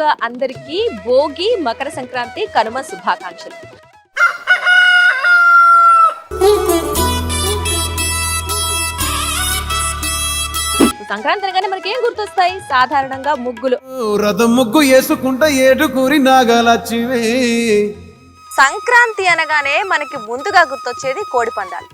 ముందుగా అందరికీ భోగి, మకర సంక్రాంతి, కనుమ శుభాకాంక్షలు. సంక్రాంతి అనగానే మనకి ఏం గుర్తొస్తాయి? సాధారణంగా ముగ్గులు. రథం ముగ్గు వేసుకుంటా ఏడుకూరి నాగలచ్చివే. సంక్రాంతి అనగానే మనకి ముందుగా గుర్తొచ్చేది కోడి పందాలు.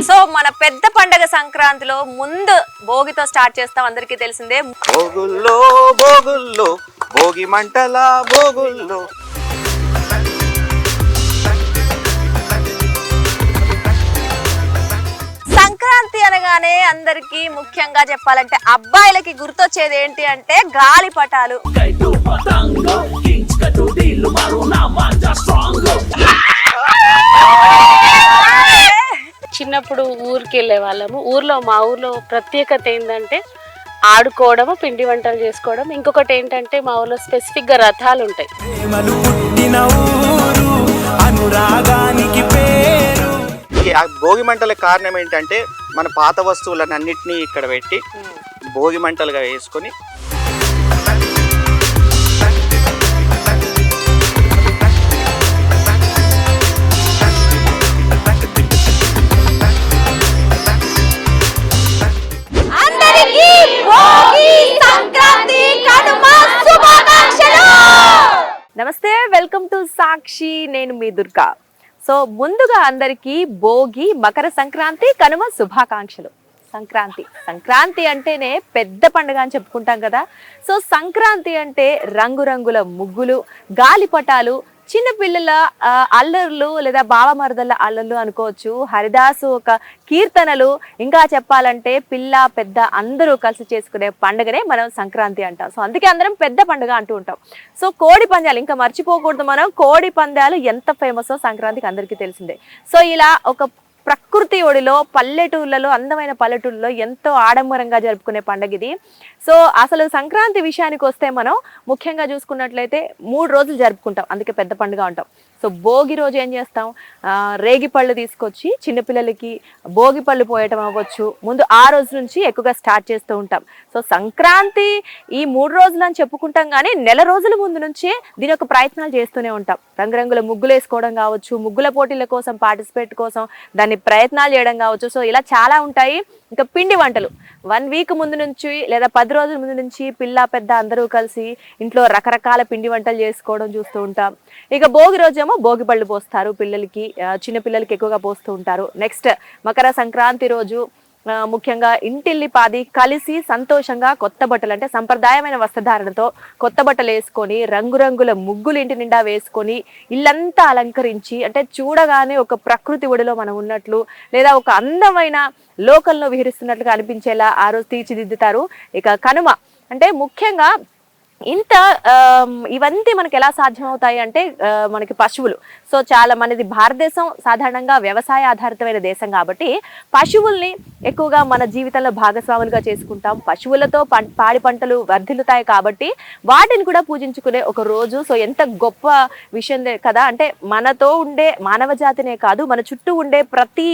సో మన పెద్ద పండగ సంక్రాంతిలో ముందు భోగితో స్టార్ట్ చేస్తాం, అందరికీ తెలిసిందే. భోగుల్లో భోగుల్లో భోగి మంటల భోగుల్లో. సంక్రాంతి అనగానే అందరికి ముఖ్యంగా చెప్పాలంటే అబ్బాయిలకి గుర్తొచ్చేది ఏంటి అంటే గాలిపటాలు. చిన్నప్పుడు ఊరికి వెళ్ళే వాళ్ళము. మా ఊర్లో ప్రత్యేకత ఏంటంటే ఆడుకోవడము, పిండి వంటలు చేసుకోవడం. ఇంకొకటి ఏంటంటే మా ఊర్లో స్పెసిఫిక్ గా రథాలు ఉంటాయి. భోగి మంటల కారణం ఏంటంటే మన పాత వస్తువులన్నింటినీ ఇక్కడ పెట్టి భోగి మంటలుగా వేసుకొని నమస్తే, వెల్కమ్ టు సాక్షి. నేను మీ దుర్గా. సో ముందుగా అందరికీ భోగి, మకర సంక్రాంతి, కనుమ శుభాకాంక్షలు. సంక్రాంతి అంటేనే పెద్ద పండుగ అని చెప్పుకుంటాం కదా. సో సంక్రాంతి అంటే రంగురంగుల ముగ్గులు, గాలిపటాలు, చిన్నపిల్లల అల్లర్లు లేదా బావమరదల అల్లర్లు అనుకోవచ్చు. హరిదాసు ఒక కీర్తనలు, ఇంకా చెప్పాలంటే పిల్ల పెద్ద అందరూ కలిసి చేసుకునే పండుగనే మనం సంక్రాంతి అంటాం. సో అందుకే అందరం పెద్ద పండుగ అంటూ ఉంటాం. సో కోడి పందాలు ఇంకా మర్చిపోకూడదు మనం. కోడి పందాలు ఎంత ఫేమసో సంక్రాంతికి అందరికీ తెలిసిందే. సో ఇలా ఒక ప్రకృతి ఒడిలో పల్లెటూర్లలో, అందమైన పల్లెటూర్లలో ఎంతో ఆడంబరంగా జరుపుకునే పండుగ ఇది. సో అసలు సంక్రాంతి విషయానికి వస్తే మనం ముఖ్యంగా చూసుకున్నట్లయితే 3 రోజులు జరుపుకుంటాం, అందుకే పెద్ద పండుగ అంటాం. సో భోగి రోజు ఏం చేస్తాం? రేగి పళ్ళు తీసుకొచ్చి చిన్నపిల్లలకి భోగి పళ్ళు పోయటం అవ్వచ్చు. ముందు ఆ రోజు నుంచి ఎక్కువగా స్టార్ట్ చేస్తూ ఉంటాం. సో సంక్రాంతి ఈ 3 రోజులు అని చెప్పుకుంటాం, కానీ నెల రోజుల ముందు నుంచే దీని ఒక ప్రయత్నాలు చేస్తూనే ఉంటాం. రంగురంగుల ముగ్గులు వేసుకోవడం కావచ్చు, ముగ్గుల పోటీల కోసం పార్టిసిపేట్ కోసం దాన్ని ప్రయత్నాలు చేయడం కావచ్చు. సో ఇలా చాలా ఉంటాయి. ఇంకా పిండి వంటలు 1 వీక్ ముందు నుంచి లేదా 10 రోజుల ముందు నుంచి పిల్ల పెద్ద అందరూ కలిసి ఇంట్లో రకరకాల పిండి వంటలు చేసుకోవడం చూస్తూ ఉంటాం. ఇక భోగి రోజేమో భోగి పళ్ళు పోస్తారు పిల్లలకి, చిన్న పిల్లలకి ఎక్కువగా పోస్తూ ఉంటారు. నెక్స్ట్ మకర సంక్రాంతి రోజు ముఖ్యంగా ఇంటిల్లి పాది కలిసి సంతోషంగా కొత్త బట్టలు, అంటే సంప్రదాయమైన వస్త్రధారణతో కొత్త బట్టలు వేసుకొని రంగురంగుల ముగ్గులు ఇంటి నిండా వేసుకొని ఇల్లంతా అలంకరించి, అంటే చూడగానే ఒక ప్రకృతి ఒడిలో మనం ఉన్నట్లు లేదా ఒక అందమైన లోకంలో విహరిస్తున్నట్లుగా అనిపించేలా ఆ రోజు తీర్చిదిద్దుతారు. ఇక కనుమ అంటే ముఖ్యంగా ఇవన్నీ మనకి ఎలా సాధ్యం అవుతాయి అంటే మనకి పశువులు. సో చాలా మనది భారతదేశం సాధారణంగా వ్యవసాయ ఆధారితమైన దేశం కాబట్టి పశువుల్ని ఎక్కువగా మన జీవితంలో భాగస్వాములుగా చేసుకుంటాం. పశువులతో పాడి పంటలు వర్ధిల్లుతాయి కాబట్టి వాటిని కూడా పూజించుకునే ఒక రోజు. సో ఎంత గొప్ప విషయం కదా. అంటే మనతో ఉండే మానవ జాతినే కాదు, మన చుట్టూ ఉండే ప్రతి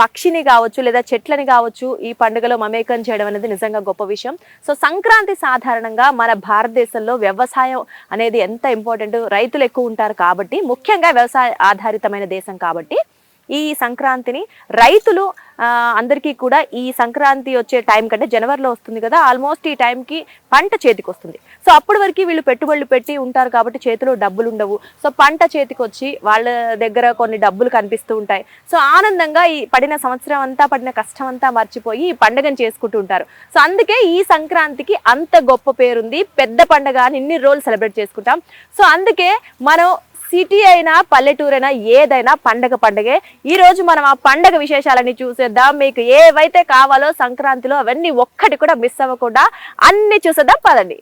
పక్షిని కావచ్చు లేదా చెట్లని కావచ్చు ఈ పండుగలో మమేకం చేయడం అనేది నిజంగా గొప్ప విషయం. సో సంక్రాంతి సాధారణంగా మన భారతదేశంలో వ్యవసాయం అనేది ఎంత ఇంపార్టెంట్, రైతులు ఎక్కువ ఉంటారు కాబట్టి, ముఖ్యంగా వ్యవసాయ ఆధారితమైన దేశం కాబట్టి ఈ సంక్రాంతిని రైతులు అందరికీ కూడా ఈ సంక్రాంతి వచ్చే టైం కంటే జనవరిలో వస్తుంది కదా, ఆల్మోస్ట్ ఈ టైంకి పంట చేతికి వస్తుంది. సో అప్పటి వరకు వీళ్ళు పెట్టుబడులు పెట్టి ఉంటారు కాబట్టి చేతిలో డబ్బులు ఉండవు. సో పంట చేతికి వచ్చి వాళ్ళ దగ్గర కొన్ని డబ్బులు కనిపిస్తూ ఉంటాయి. సో ఆనందంగా ఈ పడిన సంవత్సరం అంతా పడిన కష్టం అంతా మర్చిపోయి ఈ పండుగను చేసుకుంటూ ఉంటారు. సో అందుకే ఈ సంక్రాంతికి అంత గొప్ప పేరుంది. పెద్ద పండుగ అని ఇన్ని రోజులు సెలబ్రేట్ చేసుకుంటాం. సో అందుకే మనం సిటీ అయినా పల్లెటూరు అయినా ఏదైనా పండగే. ఈ రోజు మనం ఆ పండగ విశేషాలని చూసేద్దాం. మీకు ఏవైతే కావాలో సంక్రాంతిలో అవన్నీ ఒక్కటి కూడా మిస్ అవ్వకుండా అన్ని చూసేద్దాం, పదండి.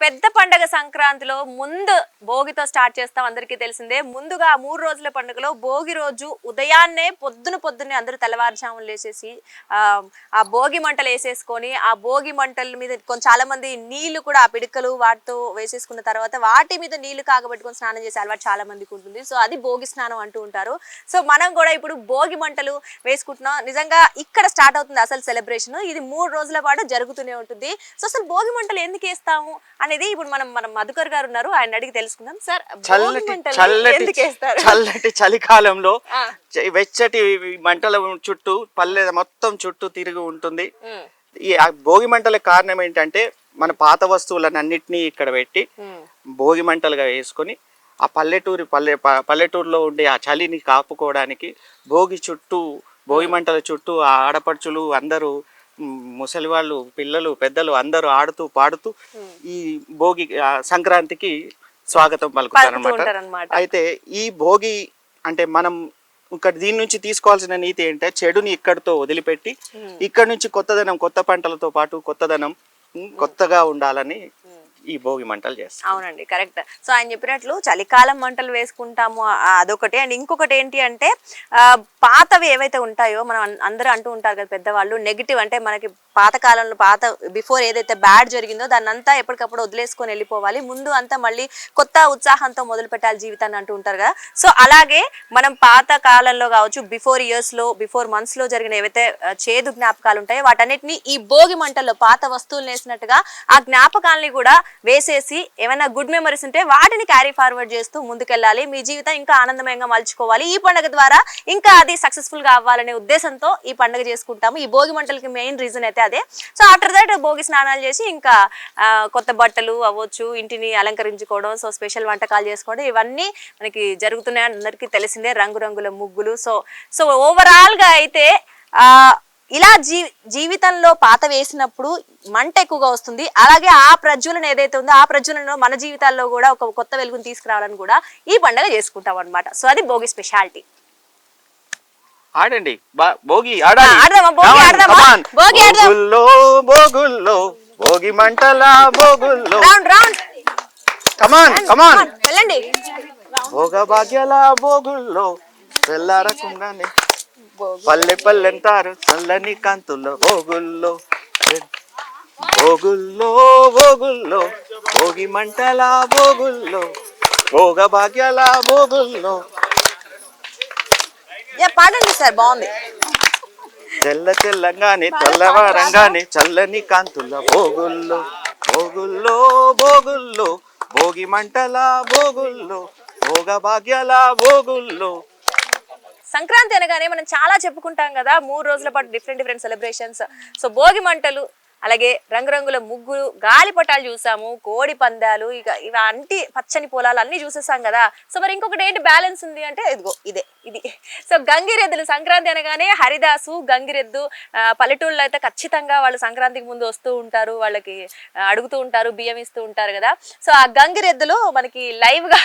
పెద్ద పండగ సంక్రాంతిలో ముందు భోగితో స్టార్ట్ చేస్తాం, అందరికీ తెలిసిందే. ముందుగా 3 రోజుల పండుగలో భోగి రోజు ఉదయాన్నే పొద్దున్నే అందరూ తెల్లవారుజామున లేచేసి ఆ భోగి మంటలు వేసేసుకొని ఆ భోగి మంటల మీద చాలా మంది నీళ్లు కూడా ఆ పిడికలు వాటితో వేసేసుకున్న తర్వాత వాటి మీద నీళ్లు కాగబెట్టుకొని స్నానం చేసే అలవాటు చాలా మందికి ఉంటుంది. సో అది భోగి స్నానం అంటూ ఉంటారు. సో మనం కూడా ఇప్పుడు భోగి మంటలు వేసుకుంటున్నాం. నిజంగా ఇక్కడ స్టార్ట్ అవుతుంది అసలు సెలబ్రేషన్. ఇది 3 రోజుల పాటు జరుగుతూనే ఉంటుంది. సో అసలు భోగి మంటలు ఎందుకు వేస్తాము అనేది ఇప్పుడు మనం మధుకర్ గారు ఉన్నారు, ఆయన అడిగి తెలుసుకుందాం. సార్, చల్లటి చలికాలంలో వెచ్చటి మంటల చుట్టూ పల్లె మొత్తం చుట్టూ తిరిగి ఉంటుంది. ఈ భోగి మంటల కారణం ఏంటంటే మన పాత వస్తువులన్నింటినీ ఇక్కడ పెట్టి భోగి మంటలుగా వేసుకొని ఆ పల్లెటూరులో ఉండే ఆ చలిని కాపుకోవడానికి భోగి మంటల చుట్టూ ఆ ఆడపడుచులు అందరూ, ముసలి వాళ్ళు, పిల్లలు, పెద్దలు అందరూ ఆడుతూ పాడుతూ ఈ భోగి సంక్రాంతికి స్వాగతం పలుకుతారన్నమాట. అయితే ఈ భోగి అంటే మనం దీని నుంచి తీసుకోవాల్సిన నీతి ఏంటంటే చెడుని ఇక్కడితో వదిలిపెట్టి ఇక్కడ నుంచి కొత్తదనం, కొత్త పంటలతో పాటు కొత్తదనం, కొత్తగా ఉండాలని ఈ భోగి మంటలు చేస్తాం. అవునండి, కరెక్ట్. సో ఆయన చెప్పినట్లు చలికాలం మంటలు వేసుకుంటాము, అదొకటి. అండ్ ఇంకొకటి ఏంటి అంటే పాతవి ఏవైతే ఉంటాయో మనం అందరూ అంటూ ఉంటారు కదా పెద్దవాళ్ళు, నెగిటివ్ అంటే మనకి పాతకాలంలో బిఫోర్ ఏదైతే బ్యాడ్ జరిగిందో దాన్ని అంతా ఎప్పటికప్పుడు వదిలేసుకొని వెళ్ళిపోవాలి, ముందు అంతా మళ్ళీ కొత్త ఉత్సాహంతో మొదలు పెట్టాలి జీవితాన్ని అంటూ ఉంటారు కదా. సో అలాగే మనం పాత కాలంలో కావచ్చు, బిఫోర్ మంత్స్ లో జరిగిన ఏవైతే చేదు జ్ఞాపకాలు ఉంటాయో వాటన్నిటిని ఈ భోగి మంటల్లో పాత వస్తువులు వేసినట్టుగా ఆ జ్ఞాపకాలని కూడా వేసేసి ఏమైనా గుడ్ మెమరీస్ ఉంటే వాటిని క్యారీ ఫార్వర్డ్ చేస్తూ ముందుకెళ్ళాలి. మీ జీవితం ఇంకా ఆనందమయంగా మలుచుకోవాలి. ఈ పండుగ ద్వారా ఇంకా అది సక్సెస్ఫుల్ గా అవ్వాలనే ఉద్దేశంతో ఈ పండుగ చేసుకుంటాము. ఈ భోగి మంటలకి మెయిన్ రీజన్ అయితే అదే. సో ఆఫ్టర్ దట్ భోగి స్నానాలు చేసి ఇంకా కొత్త బట్టలు అవ్వచ్చు, ఇంటిని అలంకరించుకోవడం, సో స్పెషల్ వంటకాలు చేసుకోవడం, ఇవన్నీ మనకి జరుగుతున్నాయి, అందరికీ తెలిసిందే. రంగురంగుల ముగ్గులు. సో ఓవరాల్ గా అయితే ఇలా జీవితంలో పాత వేసినప్పుడు మంట ఎక్కువగా వస్తుంది. అలాగే ఆ ప్రజ్వలన ఏదైతే ఉందో ఆ ప్రజ్వలనలో మన జీవితాల్లో కూడా ఒక కొత్త వెలుగుని తీసుకురావాలని కూడా ఈ పండుగ చేసుకుంటాం అనమాట. సో అది భోగి స్పెషాలిటీ. ఆడండి, భోగి ఆడాలి. భోగి మంటల భోగుల్లో కమాన్ వెళ్ళండి. భోగ భాగ్యాల భోగుల్లో వెళ్ళారకుండానే పల్లెంటారు చల్లని కాంతుల్లో భోగుల్లో భోగి మంటల భోగుల్లో భోగ భాగ్యాల భోగుల్లో. పాడండి సార్, బాగుంది. తెల్లంగానే తెల్లవారంగానే చల్లని కాంతుల భోగుల్లో భోగి మంటల భోగుల్లో భోగ భాగ్యాల భోగుల్లో. సంక్రాంతి అనగానే మనం చాలా చెప్పుకుంటాం కదా, 3 రోజుల పాటు డిఫరెంట్ సెలబ్రేషన్స్. సో భోగి మంటలు, అలాగే రంగురంగుల ముగ్గులు, గాలిపటాలు చూసాము, కోడి పందాలు, ఇక ఇవంటి పచ్చని పొలాలు అన్ని చూసేసాం కదా. సో మరి ఇంకొకటి ఏంటి బ్యాలెన్స్ ఉంది అంటే ఇది. సో గంగిరెద్దులు. సంక్రాంతి అనగానే హరిదాసు, గంగిరెద్దు. పల్లెటూళ్ళలో అయితే ఖచ్చితంగా వాళ్ళు సంక్రాంతికి ముందు వస్తూ ఉంటారు, వాళ్ళకి అడుగుతూ ఉంటారు, బియ్యం ఇస్తూ ఉంటారు కదా. సో ఆ గంగిరెద్దులు మనకి లైవ్ గా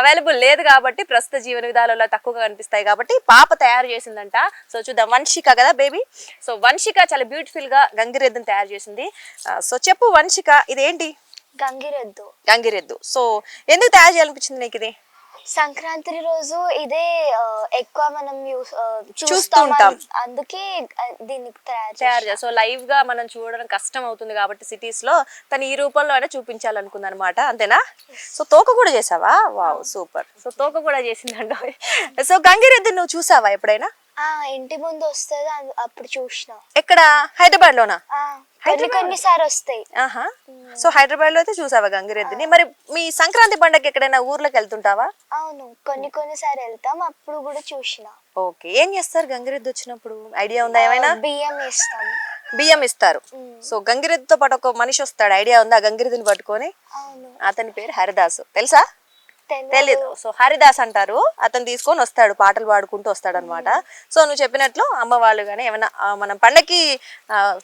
అవైలబుల్ లేదు కాబట్టి, ప్రస్తుత జీవన విధానంలో తక్కువగా కనిపిస్తాయి కాబట్టి పాప తయారు చేసిందంట. సో చూద్దాం. వంశిక కదా బేబీ. సో వంశిక చాలా బ్యూటిఫుల్ గా గంగిరెద్దుని తయారు చేసింది. సో చెప్పు వంశిక, ఇదేంటి? గంగిరెద్దు. సో ఎందుకు తయారు చేయాలనిపించింది నీకు ఇది? సంక్రాంతి రోజు ఇదే ఎక్కువ మనం చూస్తూ ఉంటాం, అందుకే దీన్ని తయారు చేయాలి. సో లైవ్ గా మనం చూడడం కష్టం అవుతుంది కాబట్టి సిటీస్ లో తను ఈ రూపంలో అయినా చూపించాలనుకుంది అనమాట, అంతేనా? సో తోక కూడా చేసావా? Wow, super. సో తోక కూడా చేసిందంట. సో గంగిరెద్దు నువ్వు చూసావా ఎప్పుడైనా? ఇంటి ముందు వస్తుంది, అప్పుడు చూసిన. ఎక్కడ? హైదరాబాద్ లోనా? కొన్నిసారి వస్తాయి. సో హైదరాబాద్ లో అయితే చూసావా గంగిరెద్దుని? మరి మీ సంక్రాంతి పండుగకి ఎక్కడైనా ఊర్లోకి వెళ్తుంటావా? అవును, కొన్నిసారి వెళ్తాం, అప్పుడు కూడా చూసిన. ఓకే, ఏం చేస్తారు గంగిరెద్దు వచ్చినప్పుడు? ఐడియా ఉందా ఏమైనా? బియ్యం ఇస్తారు. సో గంగిరెద్దుతో పాటు ఒక మనిషి వస్తాడు, ఐడియా ఉందా? గంగిరెద్దుని పట్టుకొని. అతని పేరు హరిదాసు, తెలుసా? తెలీదు. సో హరిదాస్ అంటారు. అతను తీసుకొని వస్తాడు, పాటలు పాడుకుంటూ వస్తాడు అనమాట. సో నువ్వు చెప్పినట్లు అమ్మ వాళ్ళు కానీ ఏమైనా మనం పండగకి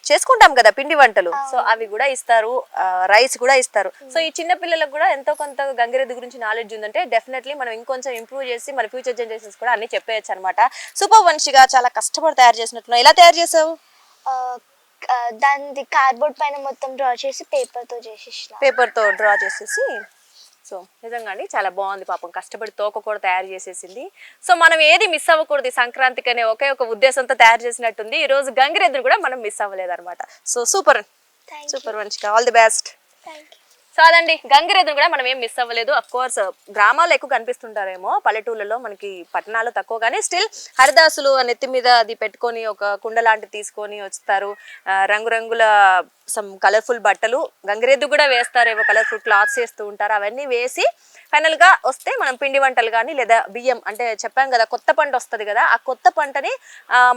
చేసుకుంటాం కదా పిండి వంటలు, సో అవి కూడా ఇస్తారు, రైస్ కూడా ఇస్తారు. సో ఈ చిన్న పిల్లలకు కూడా ఎంతో కొంత గంగిరెద్దు గురించి నాలెడ్జ్ ఉందంటే డెఫినెట్లీ మనం ఇంకొంచెం ఇంప్రూవ్ చేసి మన ఫ్యూచర్ జనరేషన్స్ కూడా అన్ని చెప్పేయచ్చు అనమాట. సూపర్ వంశిగా చాలా కష్టపడి తయారు చేసినట్లు. ఎలా తయారు చేసావు? దాని కార్డ్బోర్డ్ పైన మొత్తం డ్రా చేసి పేపర్తో చేసేసిన. పేపర్తో డ్రా చేసేసి. సో నిజంగానే చాలా బాగుంది, పాపం కష్టపడి తోక కూడా తయారు చేసేసింది. సో మనం ఏది మిస్ అవ్వకూడదు ఈ సంక్రాంతికి అనే ఒకే ఒక ఉద్దేశంతో తయారు చేసినట్టుంది. ఈ రోజు గంగిరెద్దును కూడా మనం మిస్ అవ్వలేదు అనమాట. So super super Vamshika, all the best. Thank you. So అదండి, గంగిరెద్దును కూడా మనం ఏం మిస్ అవ్వలేదు. అఫ్ కోర్స్ గ్రామాల్లో ఎక్కువ కనిపిస్తుంటారేమో, పల్లెటూళ్ళలో మనకి పట్టణాల్లో తక్కువ, కానీ స్టిల్ హరిదాసులు నెత్తి మీద అది పెట్టుకొని ఒక కుండ లాంటిది తీసుకొని వస్తారు. రంగురంగుల సమ్ కలర్ఫుల్ బట్టలు, గంగిరెద్దు కూడా వేస్తారేమో, కలర్ఫుల్ క్లాత్స్ వేస్తూ ఉంటారు. అవన్నీ వేసి ఫైనల్ గా వస్తే మనం పిండి వంటలు కానీ లేదా బియ్యం, అంటే చెప్పాం కదా కొత్త పంట వస్తుంది కదా, ఆ కొత్త పంటని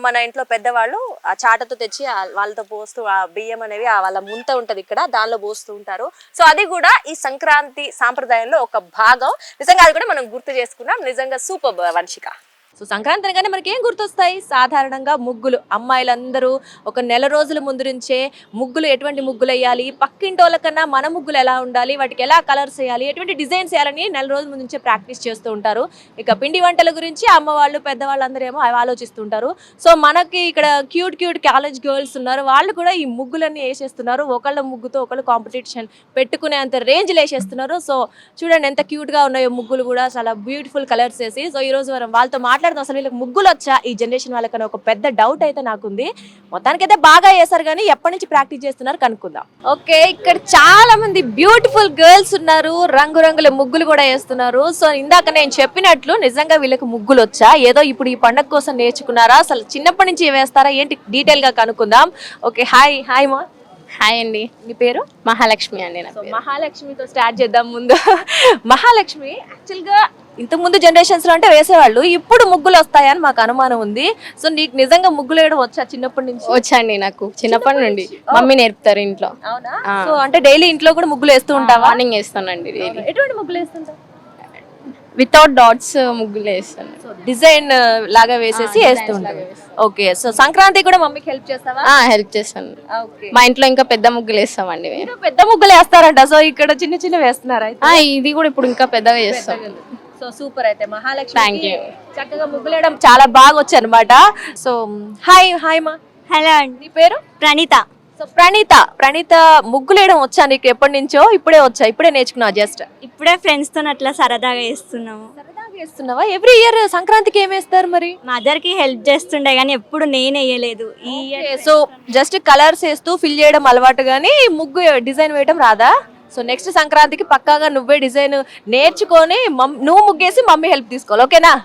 మన ఇంట్లో పెద్దవాళ్ళు ఆ చాటతో తెచ్చి వాళ్ళతో పోస్తూ, ఆ బియ్యం అనేవి వాళ్ళ ముంత ఉంటది ఇక్కడ, దానిలో పోస్తూ ఉంటారు. సో అది కూడా ఈ సంక్రాంతి సాంప్రదాయంలో ఒక భాగం. నిజంగా అది కూడా మనం గుర్తు చేసుకున్నాం. నిజంగా సూపర్ వంశిక. సో సంక్రాంతి అనగానే మనకి ఏం గుర్తొస్తాయి? సాధారణంగా ముగ్గులు. అమ్మాయిలందరూ ఒక నెల రోజుల ముందు నుంచే ముగ్గులు, ఎటువంటి ముగ్గులు వేయాలి, పక్కింటోళ్ళ కన్నా మన ముగ్గులు ఎలా ఉండాలి, వాటికి ఎలా కలర్స్ వేయాలి, ఎటువంటి డిజైన్స్ వేయాలని నెల రోజుల ముందు నుంచే ప్రాక్టీస్ చేస్తూ ఉంటారు. ఇక పిండి వంటల గురించి అమ్మ వాళ్ళు పెద్దవాళ్ళు అందరూ ఏమో ఆలోచిస్తుంటారు. సో మనకి ఇక్కడ క్యూట్ కాలేజ్ గర్ల్స్ ఉన్నారు, వాళ్ళు కూడా ఈ ముగ్గులన్నీ వేసేస్తున్నారు. ఒకళ్ళ ముగ్గుతో ఒకళ్ళు కాంపిటీషన్ పెట్టుకునేంత రేంజ్లో వేసేస్తున్నారు. సో చూడండి ఎంత క్యూట్గా ఉన్నాయో ముగ్గులు కూడా, చాలా బ్యూటిఫుల్ కలర్స్ వేసి. సో ఈరోజు మనం వాళ్ళతో మాట్లాడుతాం, అసలు వీళ్ళకి ముగ్గులు వచ్చా ఈ జనరేషన్ వాళ్ళకని ఒక పెద్ద డౌట్ అయితే నాకుంది. మొత్తానికైతే బాగా వేశారు, కానీ ఎప్పటి నుంచి ప్రాక్టీస్ చేస్తున్నారు కనుక్కుందాం. ఓకే, ఇక్కడ చాలా మంది బ్యూటిఫుల్ గర్ల్స్ ఉన్నారు, రంగురంగుల ముగ్గులు కూడా వేస్తున్నారు. సో ఇందాక నేను చెప్పినట్లు నిజంగా వీళ్ళకి ముగ్గులు వచ్చా, ఏదో ఇప్పుడు ఈ పండగ కోసం నేర్చుకున్నారా, అసలు చిన్నప్పటి నుంచి వేస్తారా ఏంటి, డీటెయిల్ గా కనుక్కుందాం. ఓకే, హాయ్ హాయ్ మా. హాయ్ అండి, మీ పేరు? మహాలక్ష్మి అండి. మహాలక్ష్మితో స్టార్ట్ చేద్దాం ముందు. మహాలక్ష్మి, యాక్చువల్గా ఇంతకు ముందు జనరేషన్స్ లో అంటే వేసేవాళ్ళు, ఇప్పుడు ముగ్గులు వస్తాయని మాకు అనుమానం ఉంది. సో నీకు నిజంగా ముగ్గులు వేయడం వచ్చా చిన్నప్పటి నుంచి? వచ్చండి, నాకు చిన్నప్పటి నుండి మమ్మీ నేర్పుతారు ఇంట్లో. అవునా? సో అంటే డైలీ ఇంట్లో కూడా ముగ్గులు వేస్తూ ఉంటావా? మార్నింగ్ వేస్తానండి డైలీ. ఎటువంటి ముగ్గులు వేస్తుంటావు? వితౌట్ డాట్స్ ముగ్గులు వేస్తాను, డిజైన్ లాగా వేసేసి వేస్తూ ఉంటాను. ఓకే, సో సంక్రాంతి కూడా మమ్మీకి హెల్ప్ చేస్తావా? హెల్ప్ చేస్తాను. మా ఇంట్లో ఇంకా పెద్ద ముగ్గులు వేస్తామండి. పెద్ద ముగ్గులు వేస్తారంట, సో ఇక్కడ చిన్న చిన్న వేస్తున్నారా? ఇది కూడా ఇప్పుడు ఇంకా పెద్దగా చేస్తాం. So super. అయితే మహాలక్ష్మి, థ్యాంక్ యూ. చక్కగా ముగ్గులు వేయడం చాలా బాగా వచ్చు అనమాట. సో హాయ్ హాయ్ మా. హలో అండి, నీ పేరు? ప్రణీత. సో ప్రణీత ముగ్గులు వేయడం వచ్చా నీకు ఎప్పటి నుంచో? ఇప్పుడే వచ్చా, ఇప్పుడే నేర్చుకున్నావా? జస్ట్ ఇప్పుడే ఫ్రెండ్స్ తో అట్లా సరదాగా వేస్తున్నాము. సరదాగా వేస్తున్నావా? ఎవ్రీ ఇయర్ సంక్రాంతికి ఏం వేస్తారు మరి? మదర్ కి హెల్ప్ చేస్తుండే కానీ ఎప్పుడు నేను వేయలేదు. ఈ సో జస్ట్ కలర్స్ వేస్తూ ఫిల్ చేయడం అలవాటు, కానీ ముగ్గు డిజైన్ వేయడం రాదా? సో నెక్స్ట్ సంక్రాంతికి పక్కాగా నువ్వే డిజైన్ నేర్చుకొని నువ్వు ముగ్గేసి మమ్మీ హెల్ప్ తీసుకోవాలి, ఓకేనా?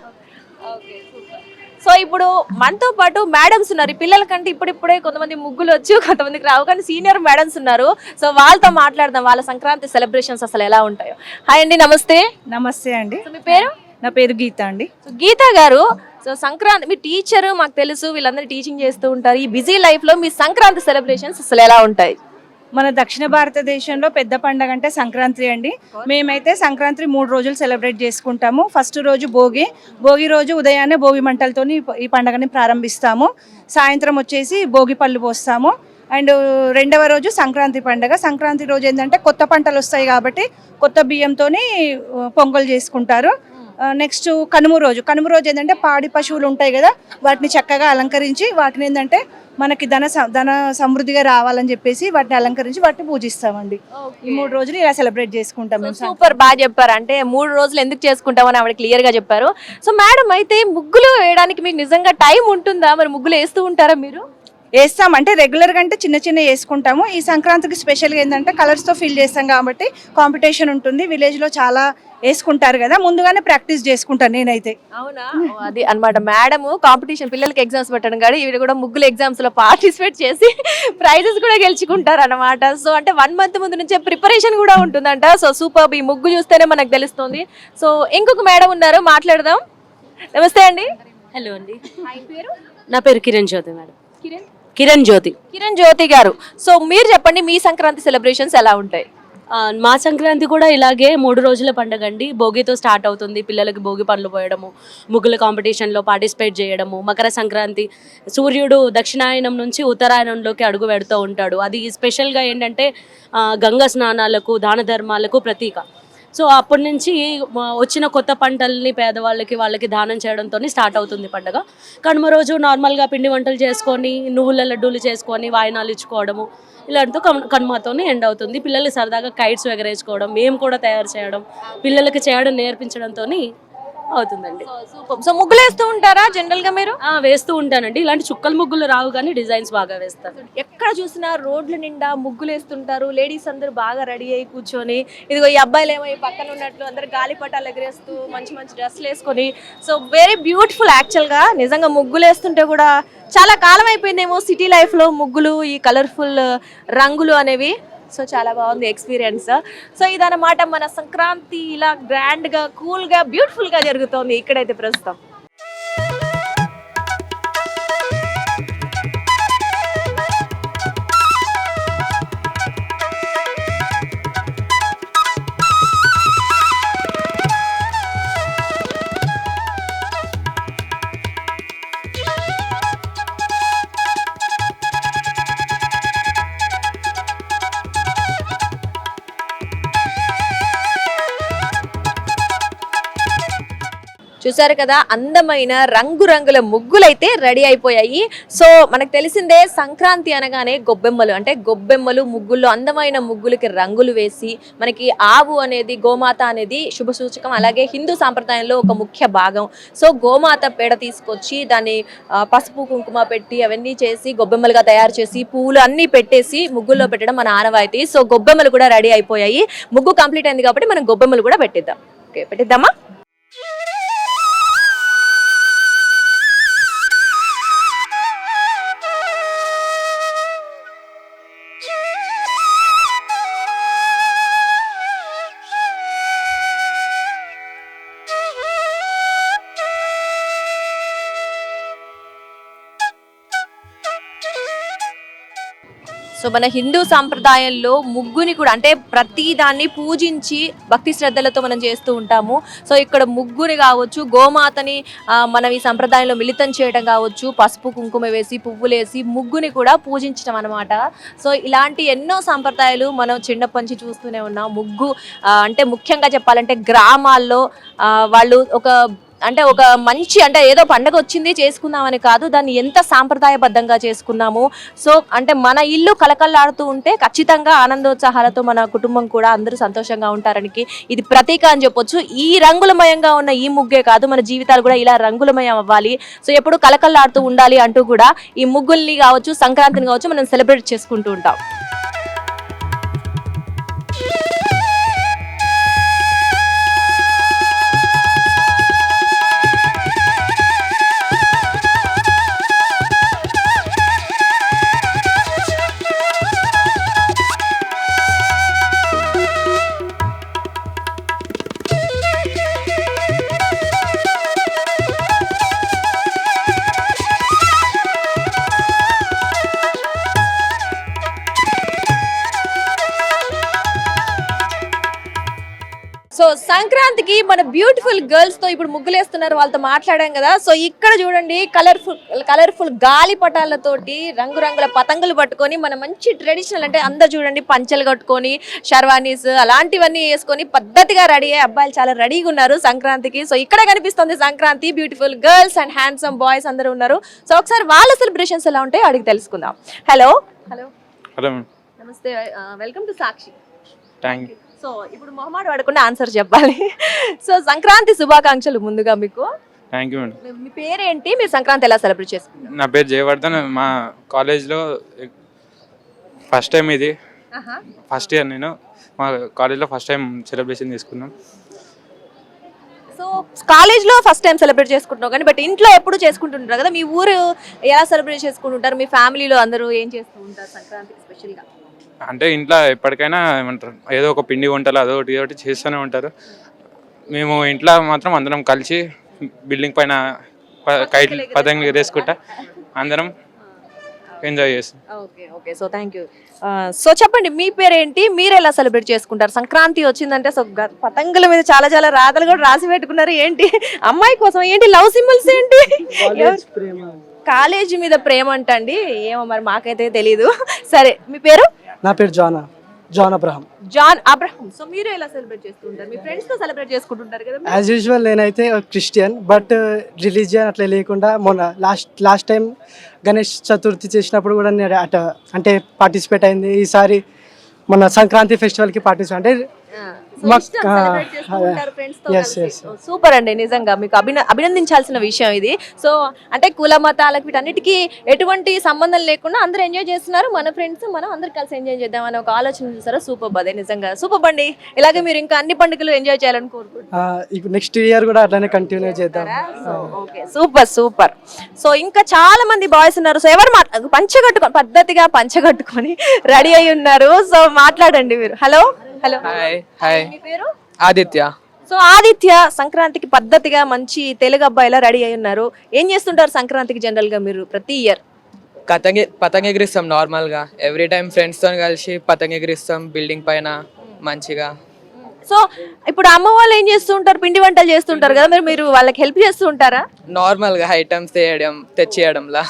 సో ఇప్పుడు మనతో పాటు మేడమ్స్ ఉన్నారు. ఈ పిల్లల కంటే ఇప్పుడిప్పుడే కొంతమంది ముగ్గులు వచ్చు, కొంతమందికి రావు, కానీ సీనియర్ మేడమ్స్ ఉన్నారు. సో వాళ్ళతో మాట్లాడదాం, వాళ్ళ సంక్రాంతి సెలబ్రేషన్స్ అసలు ఎలా ఉంటాయో. హాయ్ అండి, నమస్తే. నమస్తే అండి, సో మీ పేరు? నా పేరు గీత అండి. సో గీత గారు, సో సంక్రాంతి మీ టీచర్ మాకు తెలుసు, వీళ్ళందరూ టీచింగ్ చేస్తూ ఉంటారు. ఈ బిజీ లైఫ్ లో మీ సంక్రాంతి సెలబ్రేషన్స్ అసలు ఎలా ఉంటాయి? మన దక్షిణ భారతదేశంలో పెద్ద పండగ అంటే సంక్రాంతి అండి. మేమైతే సంక్రాంతి 3 రోజులు సెలబ్రేట్ చేసుకుంటాము. ఫస్ట్ రోజు భోగి రోజు ఉదయాన్నే భోగి మంటలతోని ఈ పండగని ప్రారంభిస్తాము. సాయంత్రం వచ్చేసి భోగి పళ్ళు పోస్తాము. అండ్ రెండవ రోజు సంక్రాంతి పండగ. సంక్రాంతి రోజు ఏంటంటే కొత్త పంటలు వస్తాయి కాబట్టి కొత్త బియ్యంతోని పొంగల్ చేసుకుంటారు. నెక్స్ట్ కనుమ రోజు ఏంటంటే పాడి పశువులు ఉంటాయి కదా, వాటిని చక్కగా అలంకరించి వాటిని ఏంటంటే మనకి ధన సమృద్ధిగా రావాలని చెప్పేసి వాటిని అలంకరించి వాటిని పూజిస్తామండి. ఈ 3 రోజులు ఇలా సెలబ్రేట్ చేసుకుంటాం మేము. సూపర్, బాగా చెప్పారు. అంటే 3 రోజులు ఎందుకు చేసుకుంటామని ఆవిడ క్లియర్ గా చెప్పారు. సో మేడం, అయితే ముగ్గులు వేయడానికి మీకు నిజంగా టైం ఉంటుందా? మరి ముగ్గులు వేస్తూ ఉంటారా మీరు? వేస్తాం, అంటే రెగ్యులర్గా అంటే చిన్న వేసుకుంటాము. ఈ సంక్రాంతికి స్పెషల్గా ఏంటంటే కలర్స్తో ఫిల్ చేస్తాం కాబట్టి కాంపిటీషన్ ఉంటుంది. విలేజ్లో చాలా వేసుకుంటారు కదా, ముందుగానే ప్రాక్టీస్ చేసుకుంటాను నేనైతే. అవునా? అది అన్నమాట, మేడం కాంపిటీషన్, పిల్లలకి ఎగ్జామ్స్ పెట్టడం కానీ ఇవి కూడా ముగ్గులు ఎగ్జామ్స్ లో పార్టిసిపేట్ చేసి ప్రైజెస్ కూడా గెలుచుకుంటారు అనమాట. సో అంటే 1 month ముందు నుంచే ప్రిపరేషన్ కూడా ఉంటుందంట. సో సూపర్, ఈ ముగ్గు చూస్తేనే మనకు తెలుస్తుంది. సో ఇంకొక మేడం ఉన్నారు, మాట్లాడదాం. నమస్తే అండి. హలో అండి, పేరు? నా పేరు కిరణ్ జ్యోతి మేడం. కిరణ్ జ్యోతి గారు, సో మీరు చెప్పండి, మీ సంక్రాంతి సెలబ్రేషన్స్ ఎలా ఉంటాయి? మా సంక్రాంతి కూడా ఇలాగే 3 రోజుల పండుగ అండి. భోగితో స్టార్ట్ అవుతుంది, పిల్లలకి భోగి పండ్లు పోయడము, ముగ్గుల కాంపిటీషన్లో పార్టిసిపేట్ చేయడము. మకర సంక్రాంతి, సూర్యుడు దక్షిణాయనం నుంచి ఉత్తరాయణంలోకి అడుగు పెడుతూ ఉంటాడు. అది స్పెషల్గా ఏంటంటే గంగా స్నానాలకు, దాన ధర్మాలకు ప్రతీక. సో అప్పటి నుంచి వచ్చిన కొత్త పంటల్ని పేదవాళ్ళకి వాళ్ళకి దానం చేయడంతో స్టార్ట్ అవుతుంది పండుగ. కనుమ రోజు నార్మల్గా పిండి వంటలు చేసుకొని నువ్వుల లడ్డూలు చేసుకొని వాయినాలు ఇచ్చుకోవడము ఇలాంటితో కనుమతో ఎండ్ అవుతుంది. పిల్లలు సరదాగా కైట్స్ ఎగరేసుకోవడం, మేము కూడా తయారు చేయడం, పిల్లలకి చేయడం నేర్పించడంతో అవుతుందండి. సో ముగ్గులు వేస్తూ ఉంటారా జనరల్ గా మీరు? వేస్తూ ఉంటానండి. ఇలాంటి చుక్కల ముగ్గులు రావు కానీ డిజైన్స్ బాగా వేస్తాను. ఎక్కడ చూసినా రోడ్ల నిండా ముగ్గులు వేస్తుంటారు. లేడీస్ అందరూ బాగా రెడీ అయ్యి కూర్చొని, ఇదిగో ఈ అబ్బాయిలు ఏమో ఈ పక్కన ఉన్నట్లు అందరు గాలిపటాలు ఎగరేస్తూ మంచి మంచి డ్రెస్సులు వేసుకొని, సో వెరీ బ్యూటిఫుల్. యాక్చువల్గా నిజంగా ముగ్గులు వేస్తుంటే కూడా చాలా కాలం అయిపోయిందేమో సిటీ లైఫ్లో ముగ్గులు, ఈ కలర్ఫుల్ రంగులు అనేవి. సో చాలా బాగుంది ఎక్స్పీరియన్స్. సో ఇదన్నమాట మన సంక్రాంతి ఇలా గ్రాండ్గా, కూల్గా, బ్యూటిఫుల్గా జరుగుతోంది ఇక్కడైతే ప్రస్తుతం. చూసారు కదా, అందమైన రంగురంగుల ముగ్గులైతే రెడీ అయిపోయాయి. సో మనకు తెలిసిందే సంక్రాంతి అనగానే గొబ్బెమ్మలు, అంటే గొబ్బెమ్మలు ముగ్గుల్లో అందమైన ముగ్గులకి రంగులు వేసి, మనకి ఆవు అనేది, గోమాత అనేది శుభ సూచకం. అలాగే హిందూ సాంప్రదాయంలో ఒక ముఖ్య భాగం. సో గోమాత పేడ తీసుకొచ్చి దాన్ని పసుపు కుంకుమ పెట్టి అవన్నీ చేసి గొబ్బెమ్మలుగా తయారు చేసి పువ్వులు అన్ని పెట్టేసి ముగ్గుల్లో పెట్టడం మన ఆనవాయితీ. సో గొబ్బెమ్మలు కూడా రెడీ అయిపోయాయి. ముగ్గు కంప్లీట్ అయింది కాబట్టి మనం గొబ్బెమ్మలు కూడా పెట్టిద్దాం. ఓకే, పెట్టిద్దామా? సో మన హిందూ సాంప్రదాయంలో ముగ్గుని కూడా, అంటే ప్రతి దాన్ని పూజించి భక్తి శ్రద్ధలతో మనం చేస్తూ ఉంటాము. సో ఇక్కడ ముగ్గుని కావచ్చు, గోమాతని మనం ఈ సంప్రదాయంలో మిళితం చేయడం కావచ్చు, పసుపు కుంకుమ వేసి పువ్వులేసి ముగ్గుని కూడా పూజించడం అనమాట. సో ఇలాంటి ఎన్నో సాంప్రదాయాలు మనం చిన్నప్పటి నుంచి చూస్తూనే ఉన్నాం. ముగ్గు అంటే ముఖ్యంగా చెప్పాలంటే గ్రామాల్లో వాళ్ళు ఒక మంచి, అంటే ఏదో పండగ వచ్చింది చేసుకుందామని కాదు, దాన్ని ఎంత సాంప్రదాయబద్ధంగా చేసుకున్నాము. సో అంటే మన ఇల్లు కలకల్లాడుతూ ఉంటే ఖచ్చితంగా ఆనందోత్సాహాలతో మన కుటుంబం కూడా అందరూ సంతోషంగా ఉంటారనికి ఇది ప్రతీక అని చెప్పొచ్చు. ఈ రంగులమయంగా ఉన్న ఈ ముగ్గే కాదు, మన జీవితాలు కూడా ఇలా రంగులమయం అవ్వాలి. సో ఎప్పుడు కలకల్లాడుతూ ఉండాలి అంటూ కూడా ఈ ముగ్గుల్ని కావచ్చు, సంక్రాంతిని కావచ్చు, మనం సెలబ్రేట్ చేసుకుంటూ ఉంటాం. సో సంక్రాంతికి మన బ్యూటిఫుల్ గర్ల్స్ తో ఇప్పుడు ముగ్గులేస్తున్నారు, వాళ్ళతో మాట్లాడాం కదా. సో ఇక్కడ చూడండి, కలర్ఫుల్ గాలి పటాలతోటి రంగురంగుల పతంగులు పట్టుకొని మన మంచి ట్రెడిషనల్, అంటే అందరు చూడండి పంచెలు కట్టుకొని షర్వానీస్ అలాంటివన్నీ వేసుకొని పద్ధతిగా రెడీ అయ్యే అబ్బాయిలు చాలా రెడీగా ఉన్నారు సంక్రాంతికి. సో ఇక్కడ కనిపిస్తుంది Sankranti. Beautiful girls and handsome boys అందరూ ఉన్నారు. సో ఒకసారి వాళ్ళ సెలబ్రేషన్స్ ఎలా ఉంటాయో అడిగి తెలుసుకుందాం. హలో హలో హలో నమస్తే, welcome to Sakshi. Thank you. So ఇప్పుడు మొహమాట పడకుండా ఆన్సర్ చెప్పాలి. సో సంక్రాంతి శుభాకాంక్షలు ముందుగా మీకు. Thank you madam. మీ పేరేంటి, మీరు సంక్రాంతి ఎలా సెలబ్రేట్ చేసుకుంటారు? నా పేరు జయవర్ధన్. మా కాలేజ్లో ఫస్ట్ టైం ఇది, ఫస్ట్ ఇయర్ నేను మా కాలేజ్లో ఫస్ట్ టైం సెలబ్రేషన్ చేసుకున్నాం. సో కాలేజ్లో ఫస్ట్ టైం సెలబ్రేట్ చేసుకుంటున్నావు కానీ, బట్ ఇంట్లో ఎప్పుడు చేసుకుంటుంటారు కదా, మీ ఊరు ఎలా సెలబ్రేట్ చేసుకుంటుంటారు? మీ ఫ్యామిలీలో అందరూ ఏం చేస్తూ ఉంటారు సంక్రాంతికి స్పెషల్గా? అంటే ఇంట్లో ఎప్పటికైనా ఏమంటారు, ఏదో ఒక పిండి వంటలు అదొకటి ఇదొకటి చేస్తూనే ఉంటారు. మేము ఇంట్లో మాత్రం అందరం కలిసి బిల్డింగ్ పైన కైట్లు పతంగులు ఎగరేసుకుంటా అందరం ఎంజాయ్ చేస్తాం. Okay okay, so thank you. So చెప్పండి, మీ పేరేంటి, మీరు ఎలా సెలబ్రేట్ చేసుకుంటారు? సంక్రాంతి వచ్చిందంటే సో పతంగుల మీద చాలా చాలా రాతలు కూడా రాసి పెట్టుకున్నారు. ఏంటి అమ్మాయి కోసం, ఏంటి లవ్ సింబల్స్ ఏంటి? కాలేజీ మీద ప్రేమ అంటండి, ఏమో మరి మాకైతే తెలీదు. సరే, మీ పేరు? నా పేరు జానా. జాన్ అబ్రహం. జాన్ అబ్రహం. సో మీరు ఎలా సెలబ్రేట్ చేస్తుంటారు? మీ ఫ్రెండ్స్ తో సెలబ్రేట్ చేసుకుంటుంటారు కదా? యాజ్ యూజువల్ నేనైతే క్రిస్టియన్, బట్ రిలీజియన్ అట్లా లేకుండా మొన్న లాస్ట్ టైం గణేష్ చతుర్థి చేసినప్పుడు కూడా నేను అంటే పార్టిసిపేట్ అయింది. ఈసారి మన సంక్రాంతి ఫెస్టివల్కి పార్టిసిపేట్ అంటే సూపర్ అండి, నిజంగా మీకు అభినందించాల్సిన విషయం ఇది. సో అంటే కుల మతాలకు వీటన్నిటికీ ఎటువంటి సంబంధం లేకుండా అందరూ ఎంజాయ్ చేస్తున్నారు. మన ఫ్రెండ్స్ మనం అందరు కలిసి ఎంజాయ్ చేద్దాం అనే ఒక ఆలోచన చూసారా? సూపర్. అదే నిజంగా సూపర్ అండి. ఇలాగే మీరు ఇంకా అన్ని పండుగలు ఎంజాయ్ చేయాలని కోరుకుంటున్నాను. నెక్స్ట్ ఇయర్ కూడా అట్లానే కంటిన్యూ చేద్దాం. Okay, super super. సో ఇంకా చాలా మంది బాయ్స్ ఉన్నారు. సో ఎవరు పద్ధతిగా పంచగట్టుకొని రెడీ అయి ఉన్నారు. సో మాట్లాడండి మీరు. Hello hello. హాయ్, మీ పేరు? ఆదిత్య. సో ఆదిత్య, సంక్రాంతికి పద్ధతిగా మంచి తెలుగు అబ్బాయిలా రెడీ అయి ఉన్నారు. ఏం చేస్తుంటారు సంక్రాంతికి జనరల్ గా మీరు ప్రతి ఇయర్? పతంగ ఎగిరిస్తాం నార్మల్ గా. ఎవ్రీ టైం ఫ్రెండ్స్ తో కలిసి పతంగ ఎగిరిస్తాం బిల్డింగ్ పైన మంచిగా. సో ఇప్పుడు అమ్మ వాళ్ళు ఏం చేస్తూ ఉంటారు? పిండి వంటలు చేస్తుంటారు కదా, మీరు వాళ్ళకి హెల్ప్ చేస్తూ ఉంటారా? నార్మల్ గా ఐటమ్స్ తెచ్చేయడంలా.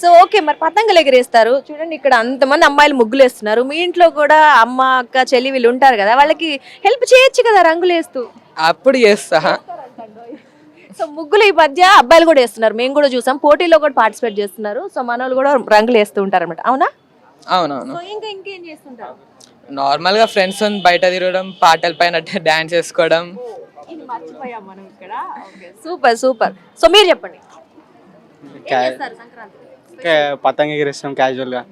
సో ఓకే, మరి పతంగులు ఎగిరేస్తారు చూడండి. ఇక్కడ అంతమంది అమ్మాయిలు ముగ్గులు వేస్తున్నారు. మీ ఇంట్లో కూడా అమ్మ అక్క చెల్లి వీళ్ళు ఉంటారు కదా, వాళ్ళకి హెల్ప్ చేయొచ్చు కదా రంగులు వేస్తూ? అప్పుడు చేస్తా. సో ముగ్గులు ఈ మధ్య అబ్బాయిలు కూడా వేస్తున్నారు, మేము కూడా చూసాం. పోటీలో కూడా పార్టిసిపేట్ చేస్తున్నారు. సో మన వాళ్ళు కూడా రంగులు వేస్తూ ఉంటారు అనమాట. అవునా? అవునవును. ఇంకేం చేస్తుంటారు? నార్మల్ గా ఫ్రెండ్స్ బయట తిరగడం, పాటల పైన డాన్స్ చేసుకోవడం. Super super. సో మీరు చెప్పండి. పతంగ ఎగిరేస్తాం క్యాజువల్ గా.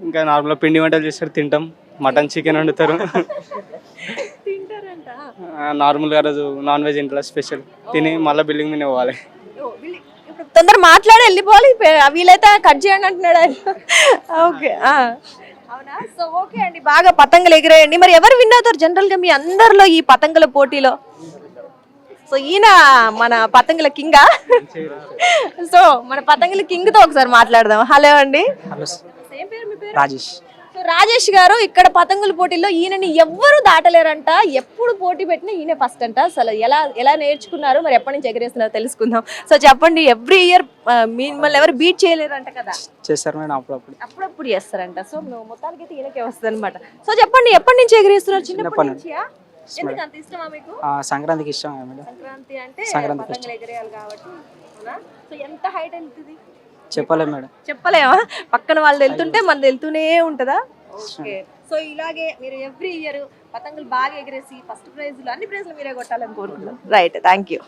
ఇంకా నార్మల్ పిండి వంటలు చేస్తారు, తింటాం. మటన్ చికెన్ వండుతారు. నార్మల్ గా రోజు నాన్ వెజ్ ఇంట్లో స్పెషల్ తిని మళ్ళీ బిల్డింగ్ మీద పోవాలి. తొందర మాట్లాడి వెళ్ళిపోవాలి. వీలైతే కట్ చేయండి అంటున్నాడు ఆయన. ఓకే, అవునా? సో ఓకే అండి, బాగా పతంగులు ఎగిరేయండి. మరి ఎవరు విన్ అవుతారు జనరల్ గా మీ అందరిలో ఈ పతంగుల పోటీలో? సో ఈయన మన పతంగుల కింగా. సో మన పతంగుల కింగ్ తో ఒకసారి మాట్లాడదాం. హలో అండి. రాజేష్. సో రాజేష్ గారు, ఇక్కడ పతంగుల పోటీలో ఈయనని ఎవ్వరు దాటలేరంట. ఎప్పుడు పోటీ పెట్టినా ఈయన ఫస్ట్ అంట. అసలు ఎలా నేర్చుకున్నారు, మరి ఎప్పటి నుంచి ఎగరేస్తున్నారో తెలుసుకుందాం. సో చెప్పండి, ఎవ్రీ ఇయర్ మిమ్మల్ని ఎవరు బీట్ చేయలేరంట కదా? చేస్తారు మేడం, అప్పుడప్పుడు చేస్తారంట. సో మొత్తానికి అయితే ఈయనకే వస్తుంది అనమాట. సో చెప్పండి, ఎప్పటి నుంచి ఎగరేస్తున్నారు? చిన్నప్పటి నుంచి? ఎందుకు అంత ఇష్టమా మీకు? సంక్రాంతికి ఇష్టం మేడం. సంక్రాంతి అంటే సంక్రాంతి పతంగులు ఎగరేయాలి కాబట్టి. సో ఎంత హైట్ వెళ్తుంది చెప్పలేము మేడం. చెప్పలేమా? పక్కన వాళ్ళు వెళ్తుంటే మనది వెళ్తూనే ఉంటుందా? ఓకే. సో ఇలాగే మీరు ఎవ్రీ ఇయర్ పతంగులు బాగా ఎగరేసి ఫస్ట్ ప్రైజ్లు అన్ని ప్రైజ్లు మీరే కొట్టాలని కోరుకుంటున్నాం. Right, thank you.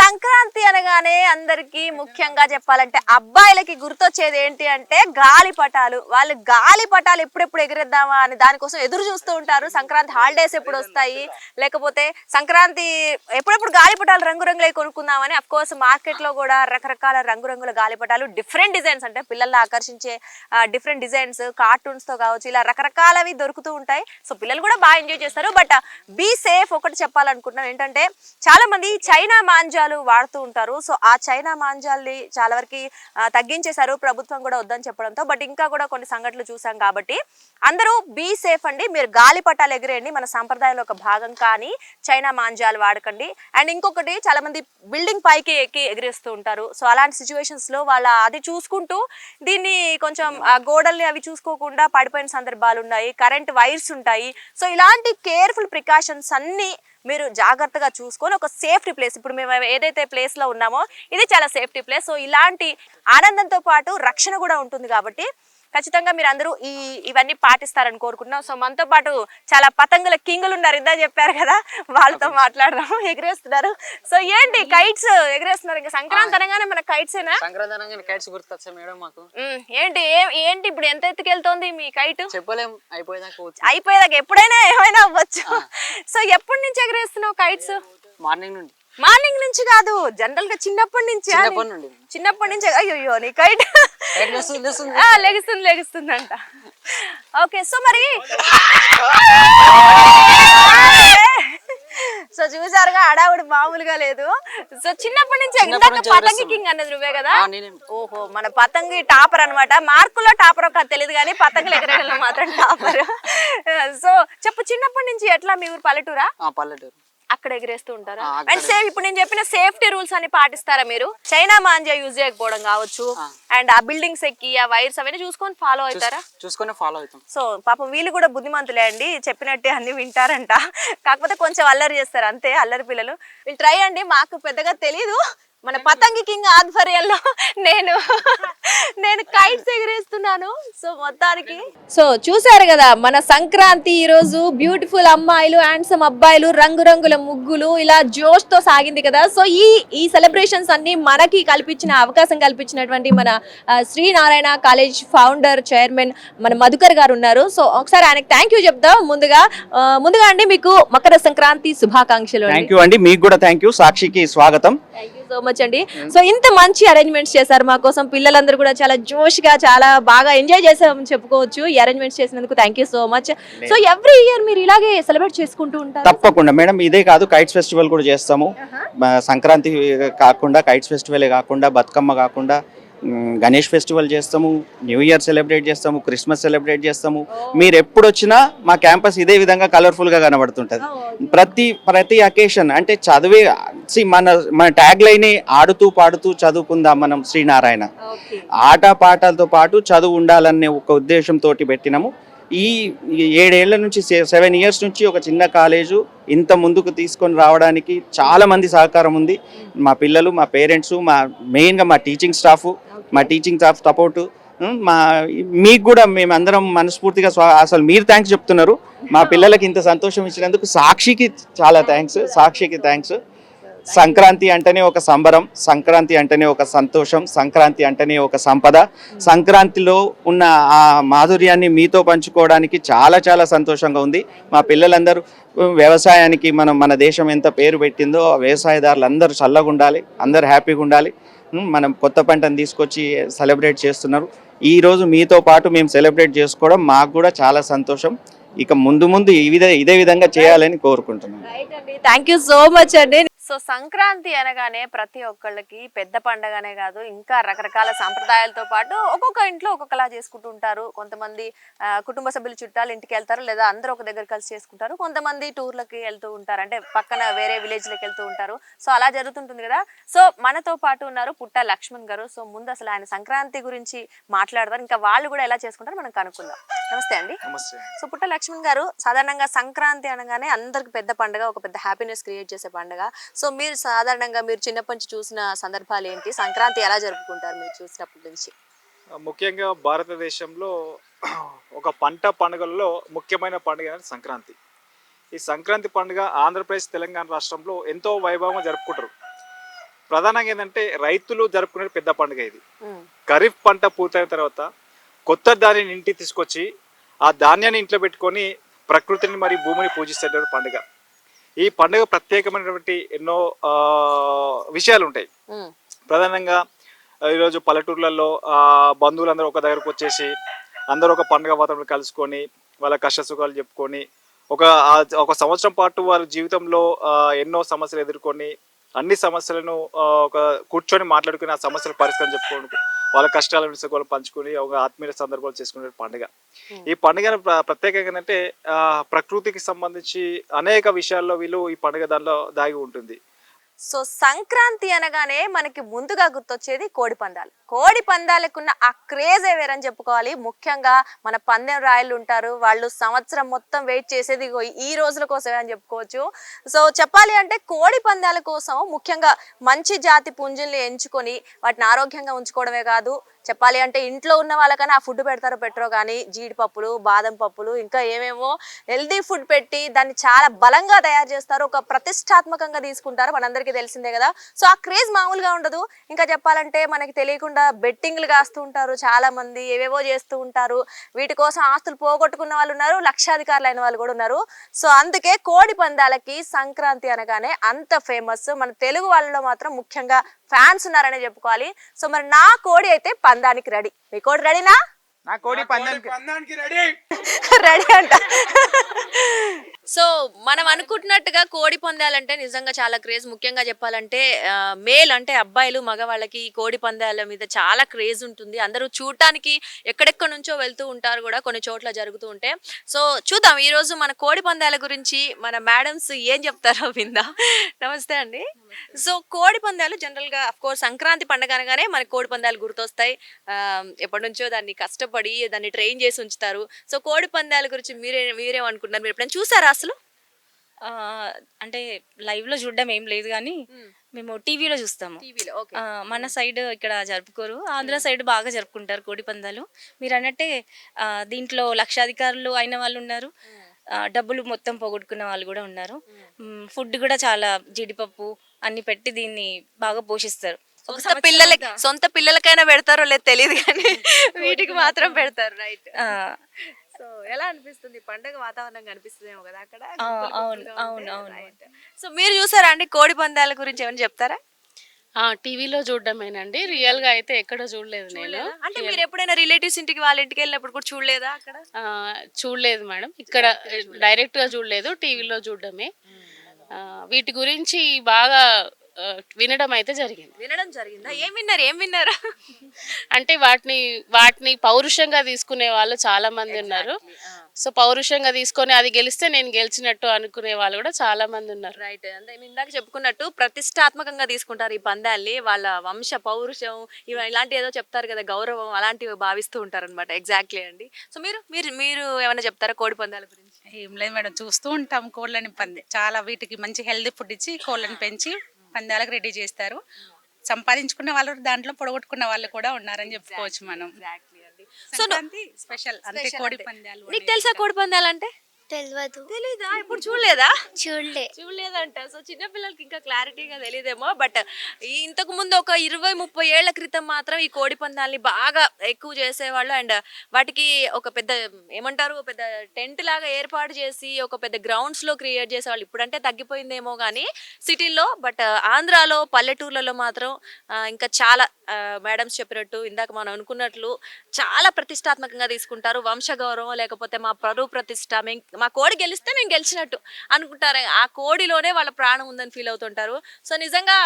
సంక్రాంతి అనగానే అందరికి ముఖ్యంగా చెప్పాలంటే అబ్బాయిలకి గుర్తొచ్చేది ఏంటి అంటే గాలిపటాలు. వాళ్ళు గాలిపటాలు ఎప్పుడెప్పుడు ఎగిరేద్దామా అని దానికోసం ఎదురు చూస్తూ ఉంటారు. సంక్రాంతి హాలిడేస్ ఎప్పుడు వస్తాయి, లేకపోతే సంక్రాంతి ఎప్పుడెప్పుడు గాలిపటాలు రంగురంగులై కొనుక్కుందామని. అఫ్ కోర్స్ మార్కెట్ లో కూడా రకరకాల రంగురంగుల గాలిపటాలు, డిఫరెంట్ డిజైన్స్, అంటే పిల్లల్ని ఆకర్షించే డిఫరెంట్ డిజైన్స్, కార్టూన్స్ తో కావచ్చు, ఇలా రకరకాలవి దొరుకుతూ ఉంటాయి. సో పిల్లలు కూడా బాగా ఎంజాయ్ చేస్తారు. But be safe. ఒకటి చెప్పాలనుకుంటున్నాం ఏంటంటే, చాలా మంది చైనా మాంజాలు వాడుతూ ఉంటారు. సో సో ఆ చైనా మాంజాల్ని చాలా వరకు తగ్గించేశారు ప్రభుత్వం కూడా వద్దని చెప్పడంతో. బట్ ఇంకా కూడా కొన్ని సంఘటనలు చూసాం కాబట్టి అందరూ బీ సేఫ్ అండి. మీరు గాలి పటాలు ఎగిరేయండి, మన సంప్రదాయంలో ఒక భాగం. కానీ చైనా మాంజాలు వాడకండి. అండ్ ఇంకొకటి, చాలా మంది బిల్డింగ్ పైకి ఎక్కి ఎగిరేస్తూ ఉంటారు. సో అలాంటి సిచ్యువేషన్స్ లో వాళ్ళ అది చూసుకుంటూ దీన్ని కొంచెం గోడల్ని అవి చూసుకోకుండా పడిపోయిన సందర్భాలు ఉన్నాయి, కరెంట్ వైర్స్ ఉంటాయి. సో ఇలాంటి కేర్ఫుల్ ప్రికాషన్స్ అన్ని మీరు జాగ్రత్తగా చూసుకొని ఒక సేఫ్టీ ప్లేస్, ఇప్పుడు మేము ఏదైతే ప్లేస్ లో ఉన్నామో ఇది చాలా సేఫ్టీ ప్లేస్. సో ఇలాంటి ఆనందంతో పాటు రక్షణ కూడా ఉంటుంది కాబట్టి ఖచ్చితంగా మీరు అందరూ ఇవన్నీ పాటిస్తారని కోరుకుంటున్నాం. సో మనతో పాటు చాలా పతంగుల కింగులు ఉన్నారు, ఇందా చెప్పారు కదా, వాళ్ళతో మాట్లాడదాం. ఎగిరేస్తున్నారు. సో ఏంటి కైట్స్ ఎగిరేస్తున్నారు? ఇంకా సంక్రాంతి అనగానే మన కైట్స్ ఏనా? కైట్స్ గుర్తొచ్చా మేడం మాకు. ఏంటి ఏంటి ఇప్పుడు ఎంత ఎత్తుకెళ్తోంది మీ కైట్? చెప్పలేం, అయిపోయేదాకా ఎప్పుడైనా ఏమైనా అవ్వచ్చు. సో ఎప్పటి నుంచి ఎగిరేస్తున్నావు కైట్స్? మార్నింగ్ నుంచి కాదు, జనరల్ గా చిన్నప్పటి నుంచి. చిన్నప్పటి నుంచి. అయ్యో నీ కైట్ లెగుస్తుంది అంట. ఓకే, సో మరి సో చూసారుగా అడావుడు మామూలుగా లేదు. సో చిన్నప్పటి నుంచి ఇందాక పతంగి కింగ్ అన్నది నువ్వే కదా? ఓహో, మన పతంగి టాపర్ అనమాట. మార్కుల్లో టాపర్ ఒక తెలియదు కానీ పతంగులు ఎగరేయడంలో మాత్రం టాపర్. సో చెప్పు, చిన్నప్పటి నుంచి ఎట్లా మీ ఊరు? పల్లెటూరా? పల్లెటూరు. అక్కడ ఎగిరేస్తూ ఉంటారా? అండ్ సేఫ్, ఇప్పుడు నేను చెప్పిన సేఫ్టీ రూల్స్ అని పాటిస్తారా మీరు? చైనా మాంజా యూజ్ చేయకపోవడం కావచ్చు, అండ్ ఆ బిల్డింగ్స్ ఎక్కి ఆ వైర్స్ అవన్నీ చూసుకొని ఫాలో అవుతారా? చూసుకొని ఫాలో అవుతాం. సో పాపం వీళ్ళు కూడా బుద్ధిమంతులే అండి, చెప్పినట్టే అన్ని వింటారంట. కాకపోతే కొంచెం అల్లరి చేస్తారు అంతే, అల్లరి పిల్లలు. వీళ్ళు ట్రై అండి, మాకు పెద్దగా తెలీదు. మన పతంగి కింగ్ ఆధ్వర్యంలో నేను కైట్స్ ఎగిరేస్తున్నాను. సో మొత్తానికి సో చూసారు కదా, మన సంక్రాంతి ఈ రోజు బ్యూటిఫుల్ అమ్మాయిలు, హ్యాండ్సమ్ అబ్బాయిలు, రంగురంగుల ముగ్గులు, ఇలా జోష్ తో సాగింది కదా. సో ఈ సెలబ్రేషన్స్ అన్ని మనకి అవకాశం కల్పించినటువంటి మన శ్రీనారాయణ కాలేజ్ ఫౌండర్, చైర్మన్ మన మధుకర్ గారు ఉన్నారు. సో ఒకసారి ఆయనకి థ్యాంక్ యూ చెప్దాం. ముందుగా అండి మీకు మకర సంక్రాంతి శుభాకాంక్షలు. థ్యాంక్ యూ అండి, మీకు కూడా థ్యాంక్ యూ. సాక్షికి స్వాగతం. థ్యాంక్ యూ సో మచ్ అండి. సో ఇంత మంచి అరేంజ్మెంట్స్ చేశారు మా కోసం. పిల్లలందరూ కూడా చాలా జోష్ గా, చాలా బాగా ఎంజాయ్ చేసామని చెప్పుకోవచ్చు ఈ అరేంజ్మెంట్స్ చేసినందుకు. Thank you so much. So every year మీరు ఇలాగే సెలబ్రేట్ చేసుకుంటూ ఉంటారు? తప్పకుండా మేడం, ఇదే కాదు, కైట్స్ ఫెస్టివల్ కూడా చేస్తాము. సంక్రాంతి కాకుండా, కైట్స్ ఫెస్టివల్ కాకుండా, బతుకమ్మ కాకుండా గణేష్ ఫెస్టివల్ చేస్తాము, న్యూ ఇయర్ సెలబ్రేట్ చేస్తాము, క్రిస్మస్ సెలబ్రేట్ చేస్తాము. మీరు ఎప్పుడు వచ్చినా మా క్యాంపస్ ఇదే విధంగా కలర్ఫుల్గా కనబడుతుంటుంది. ప్రతి అకేషన్ అంటే చదివే మన ట్యాగ్ లైనే ఆడుతూ పాడుతూ చదువుకుందాం మనం శ్రీనారాయణ. ఆట పాటలతో పాటు చదువు ఉండాలనే ఒక ఉద్దేశంతో పెట్టినాము. ఈ 7 ఏళ్ల నుంచి 7 ఇయర్స్ నుంచి ఒక చిన్న కాలేజు ఇంత ముందుకు తీసుకొని రావడానికి చాలా మంది సహకారం ఉంది. మా పిల్లలు, మా పేరెంట్స్, మెయిన్గా మా టీచింగ్ స్టాఫ్ సపోర్టు. మీకు కూడా మేమందరం మనస్ఫూర్తిగా అసలు మీరు థ్యాంక్స్ చెప్తున్నారు. మా పిల్లలకి ఇంత సంతోషం ఇచ్చినందుకు సాక్షికి చాలా థ్యాంక్స్. సంక్రాంతి అంటేనే ఒక సంబరం, సంక్రాంతి అంటేనే ఒక సంతోషం, సంక్రాంతి అంటేనే ఒక సంపద. సంక్రాంతిలో ఉన్న ఆ మాధుర్యాన్ని మీతో పంచుకోవడానికి చాలా చాలా సంతోషంగా ఉంది. మా పిల్లలందరూ వ్యవసాయానికి మన దేశం ఎంత పేరు పెట్టిందో, వ్యవసాయదారులు అందరూ చల్లగా ఉండాలి, అందరూ హ్యాపీగా ఉండాలి. మనం కొత్త పంటను తీసుకొచ్చి సెలబ్రేట్ చేస్తున్నారు. ఈరోజు మీతో పాటు మేము సెలబ్రేట్ చేసుకోవడం మాకు కూడా చాలా సంతోషం. ఇక ముందు ఇదే విధంగా చేయాలని కోరుకుంటున్నాను. థ్యాంక్ యూ సో మచ్ అండి. సో సంక్రాంతి అనగానే ప్రతి ఒక్కళ్ళకి పెద్ద పండగనే కాదు, ఇంకా రకరకాల సాంప్రదాయాలతో పాటు ఒక్కొక్క ఇంట్లో ఒక్కొక్కలా చేసుకుంటూ ఉంటారు. కొంతమంది కుటుంబ సభ్యులు చుట్టాలు ఇంటికి వెళ్తారు, లేదా అందరూ ఒక దగ్గర కలిసి చేసుకుంటారు. కొంతమంది టూర్లకి వెళ్తూ ఉంటారు, అంటే పక్కన వేరే విలేజ్లకి వెళ్తూ ఉంటారు. సో అలా జరుగుతుంటుంది కదా. సో మనతో పాటు ఉన్నారు పుట్ట లక్ష్మణ్ గారు. సో ముందు అసలు ఆయన సంక్రాంతి గురించి మాట్లాడతారు, ఇంకా వాళ్ళు కూడా ఎలా చేసుకుంటారో మనం కనుక్కుందాం. నమస్తే అండి. సో పుట్ట లక్ష్మణ్ గారు, సాధారణంగా సంక్రాంతి అనగానే అందరికి పెద్ద పండుగ, ఒక పెద్ద హ్యాపీనెస్ క్రియేట్ చేసే పండుగ. సో మీరు సాధారణంగా మీరు చిన్నప్పటి నుంచి చూసిన సందర్భాలు ఏంటి? సంక్రాంతి ఎలా జరుపుకుంటారు మీరు చూసినప్పటి నుంచి? ముఖ్యంగా భారతదేశంలో ఒక పంట పండుగల్లో ముఖ్యమైన పండుగ సంక్రాంతి. ఈ సంక్రాంతి పండుగ ఆంధ్రప్రదేశ్, తెలంగాణ రాష్ట్రంలో ఎంతో వైభవంగా జరుపుకుంటారు. ప్రధానంగా ఏంటంటే రైతులు జరుపుకునే పెద్ద పండుగ ఇది. ఖరీఫ్ పంట పూర్తయిన తర్వాత కొత్త ధాన్యాన్ని ఇంటికి తీసుకొచ్చి ఆ ధాన్యాన్ని ఇంట్లో పెట్టుకొని ప్రకృతిని మరియు భూమిని పూజిస్తున్న పండుగ. ఈ పండుగ ప్రత్యేకమైనటువంటి ఎన్నో విషయాలు ఉంటాయి. ప్రధానంగా ఈరోజు పల్లెటూర్లలో బంధువులందరూ ఒక దగ్గరకు వచ్చేసి అందరూ ఒక పండుగ వాతావరణం కలుసుకొని వాళ్ళ కష్ట సుఖాలు చెప్పుకొని ఒక సంవత్సరం పాటు వారి జీవితంలో ఎన్నో సమస్యలు ఎదుర్కొని అన్ని సమస్యలను ఒక కూర్చొని మాట్లాడుకుని ఆ సమస్యల పరిష్కారం చెప్పుకోవడం, వాళ్ళ కష్టాలను విసుగులు పంచుకొని ఒక ఆత్మీయ సందర్భాలు చేసుకునే పండుగ. ఈ పండుగ ప్రత్యేకంగా ఏంటంటే ప్రకృతికి సంబంధించి అనేక విషయాల్లో వీళ్ళు ఈ పండుగ దానిలో దాగి ఉంటుంది. సో సంక్రాంతి అనగానే మనకి ముందుగా గుర్తొచ్చేది కోడి పందాలు. కోడి పందాలకున్న ఆ క్రేజే వేరని చెప్పుకోవాలి. ముఖ్యంగా మన పందెం రాయలు ఉంటారు, వాళ్ళు సంవత్సరం మొత్తం వెయిట్ చేసేది ఈ రోజుల కోసమే అని చెప్పుకోవచ్చు. సో చెప్పాలి అంటే కోడి పందాల కోసం ముఖ్యంగా మంచి జాతి పుంజుల్ని ఎంచుకొని వాటిని ఆరోగ్యంగా ఉంచుకోవడమే కాదు, చెప్పాలి అంటే ఇంట్లో ఉన్న వాళ్ళకన్నా ఆ ఫుడ్ పెడతారో పెట్టరో కానీ జీడిపప్పులు, బాదం పప్పులు, ఇంకా ఏమేమో హెల్దీ ఫుడ్ పెట్టి దాన్ని చాలా బలంగా తయారు చేస్తారు, ఒక ప్రతిష్టాత్మకంగా తీసుకుంటారు, మనందరికీ తెలిసిందే కదా. సో ఆ క్రేజ్ మామూలుగా ఉండదు. ఇంకా చెప్పాలంటే మనకి తెలియకుండా బెట్టింగ్లు కాస్తూ ఉంటారు, చాలా మంది ఏవేవో చేస్తూ ఉంటారు. వీటి కోసం ఆస్తులు పోగొట్టుకున్న వాళ్ళు ఉన్నారు, లక్షాధికారులు అయిన వాళ్ళు కూడా ఉన్నారు. సో అందుకే కోడి పందాలకి సంక్రాంతి అనగానే అంత ఫేమస్. మన తెలుగు వాళ్ళలో మాత్రం ముఖ్యంగా ఫ్యాన్స్ ఉన్నారనే చెప్పుకోవాలి. సో మరి నా కోడి అయితే పందానికి రెడీ. మీ కోడి రెడీనా? నా కోడి పందానికి రెడీ రెడీ అంట. సో మనం అనుకుంటున్నట్టుగా కోడి పందాలంటే నిజంగా చాలా క్రేజ్. ముఖ్యంగా చెప్పాలంటే మేల్ అంటే అబ్బాయిలు మగవాళ్ళకి కోడి పందాల మీద చాలా క్రేజ్ ఉంటుంది. అందరూ చూడటానికి ఎక్కడెక్కడ నుంచో వెళ్తూ ఉంటారు కూడా, కొన్ని చోట్ల జరుగుతూ ఉంటే. సో చూద్దాం ఈ రోజు మన కోడి పందాల గురించి మన మేడమ్స్ ఏం చెప్తారో విందాం. నమస్తే అండి. సో కోడి పందాలు జనరల్ గా అఫ్ కోర్స్ సంక్రాంతి పండుగ అనగానే మనకి కోడి పందాలు గుర్తొస్తాయి. ఎప్పటి నుంచో దాన్ని కష్టపడి దాన్ని ట్రైన్ చేసి ఉంచుతారు. సో కోడి పందాల గురించి మీరేమనుకుంటున్నారు? మీరు ఎప్పుడైనా చూసారా అసలు? అంటే లైవ్ లో చూడడం ఏం లేదు కానీ మేము టీవీలో చూస్తాము. మన సైడ్ ఇక్కడ జరుపుకోరు, ఆంధ్ర సైడ్ బాగా జరుపుకుంటారు కోడి పందాలు. మీరు అన్నట్టే దీంట్లో లక్షాధికారులు అయిన వాళ్ళు ఉన్నారు, డబ్బులు మొత్తం పోగొట్టుకున్న వాళ్ళు కూడా ఉన్నారు. ఫుడ్ కూడా చాలా జీడిపప్పు అన్ని పెట్టి దీన్ని బాగా పోషిస్తారు. సొంత పిల్లలకైనా పెడతారో లేదు తెలియదు కానీ వీటికి మాత్రం పెడతారు. రైట్. సో ఎలా అనిపిస్తుంది? పండగ వాతావరణం కనిపిస్తుందేమో కదా అక్కడ. అవును. సో మీరు చూసారా అండి కోడి పందాల గురించి ఏమైనా చెప్తారా? టీవీలో చూడడమేనండి, రియల్ గా అయితే ఎక్కడో చూడలేదు నేను. అంటే మీరు ఎప్పుడైనా రిలేటివ్స్ ఇంటికి వాళ్ళ ఇంటికి వెళ్ళినప్పుడు కూడా చూడలేదా అక్కడ? చూడలేదు మేడం, ఇక్కడ డైరెక్ట్ గా చూడలేదు, టీవీలో చూడడమే. వీటి గురించి బాగా వినడం అయితే జరిగింది. వినడం జరిగిందా? ఏం విన్నారు? అంటే వాటిని పౌరుషంగా తీసుకునే వాళ్ళు చాలా మంది ఉన్నారు. సో పౌరుషంగా తీసుకొని అది గెలిస్తే నేను గెలిచినట్టు అనుకునే వాళ్ళు కూడా చాలా మంది ఉన్నారు. రైట్. అంటే ఇందాక చెప్పుకున్నట్టు ప్రతిష్టాత్మకంగా తీసుకుంటారు ఈ పందాల్ని. వాళ్ళ వంశ పౌరుషం ఇలాంటి ఏదో చెప్తారు కదా, గౌరవం, అలాంటివి భావిస్తూ ఉంటారు అనమాట. ఎగ్జాక్ట్లీ అండి. సో మీరు ఏమైనా చెప్తారా కోడి పందాల గురించి? ఏం లేదు మేడం, చూస్తూ ఉంటాం కోళ్ళని చాలా వీటికి మంచి హెల్దీ ఫుడ్ ఇచ్చి కోళ్ళని పెంచి పందాలకు రెడీ చేస్తారు. సంపాదించుకున్న వాళ్ళు దాంట్లో పొడగొట్టుకున్న వాళ్ళు కూడా ఉన్నారని చెప్పుకోవచ్చు మనం. సంక్రాంతి స్పెషల్ అంతే కోడి పందాలు. నీకు తెలుసా కోడి పందాలు అంటే? తెలియదు. తెలీదా? ఇప్పుడు చూడలేదా? చూడలేదంట. సో చిన్న పిల్లలకి ఇంకా క్లారిటీగా తెలియదేమో. బట్ ఇంతకు ముందు ఒక 20-30 ఏళ్ల క్రితం మాత్రం ఈ కోడి పందాల్ని బాగా ఎక్కువ చేసేవాళ్ళు. అండ్ వాటికి ఒక పెద్ద ఏమంటారు, పెద్ద టెంట్ లాగా ఏర్పాటు చేసి ఒక పెద్ద గ్రౌండ్స్ లో క్రియేట్ చేసేవాళ్ళు. ఇప్పుడంటే తగ్గిపోయిందేమో కానీ సిటీల్లో. బట్ ఆంధ్రాలో పల్లెటూర్లలో మాత్రం ఇంకా చాలా మేడమ్స్ చెప్పినట్టు ఇందాక మనం అనుకున్నట్లు చాలా ప్రతిష్టాత్మకంగా తీసుకుంటారు. వంశగౌరవం లేకపోతే మా పరువు ప్రతిష్ట, మా కోడి గెలిస్తే మేము గెలిచినట్టు అనుకుంటారు. ఆ కోడిలోనే వాళ్ళ ప్రాణం ఉందని ఫీల్ అవుతుంటారు. సో నిజంగా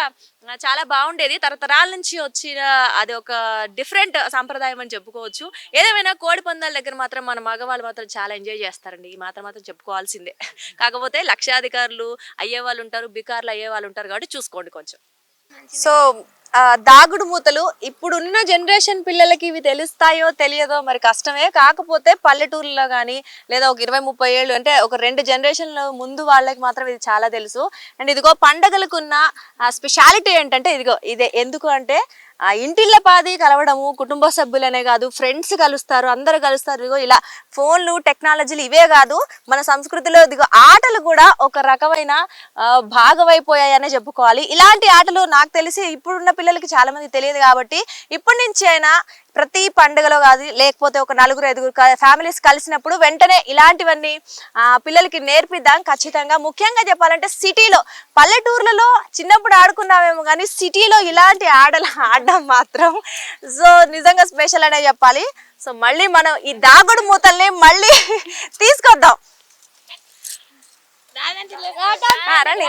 చాలా బాగుండేది. తరతరాల నుంచి వచ్చిన అది ఒక డిఫరెంట్ సాంప్రదాయం అని చెప్పుకోవచ్చు. ఏదేమైనా కోడి పందాల దగ్గర మాత్రం మన మగవాళ్ళు మాత్రం చాలా ఎంజాయ్ చేస్తారండి. ఈ మాత్రం చెప్పుకోవాల్సిందే. కాకపోతే లక్షాధికారులు అయ్యే వాళ్ళు ఉంటారు, బికార్లు అయ్యే వాళ్ళు ఉంటారు, కాబట్టి చూసుకోండి కొంచెం. సో దాగుడు మూతలు ఇప్పుడున్న జనరేషన్ పిల్లలకి ఇవి తెలుస్తాయో తెలియదో మరి కష్టమే. కాకపోతే పల్లెటూరులో కానీ లేదా ఒక 20-30 ఏళ్ళు అంటే ఒక 2 జనరేషన్ల ముందు వాళ్ళకి మాత్రం ఇది చాలా తెలుసు. అండ్ ఇదిగో పండగలకున్న స్పెషాలిటీ ఏంటంటే ఇదే. ఎందుకు అంటే ఇంటిళ్ళ పాది కలవడము, కుటుంబ సభ్యులనే కాదు ఫ్రెండ్స్ కలుస్తారు, అందరు కలుస్తారు. ఇదిగో ఇలా ఫోన్లు, టెక్నాలజీలు ఇవే కాదు, మన సంస్కృతిలో ఇదిగో ఆటలు కూడా ఒక రకమైన భాగమైపోయాయనే చెప్పుకోవాలి. ఇలాంటి ఆటలు నాకు తెలిసి ఇప్పుడున్న పిల్లలకి చాలా మంది తెలియదు. కాబట్టి ఇప్పటి నుంచి అయినా ప్రతి పండుగలో కాదు, లేకపోతే ఒక 4-5 ఫ్యామిలీస్ కలిసినప్పుడు వెంటనే ఇలాంటివన్నీ పిల్లలకి నేర్పిద్దాం ఖచ్చితంగా. ముఖ్యంగా చెప్పాలంటే సిటీలో, పల్లెటూర్లలో చిన్నప్పుడు ఆడుకున్నామేమో కానీ సిటీలో ఇలాంటి ఆటలు ఆడడం మాత్రం సో నిజంగా స్పెషల్ అనే చెప్పాలి. సో మళ్ళీ మనం ఈ దాగుడు మూతల్ని మళ్ళీ తీసుకొద్దాం. రండి.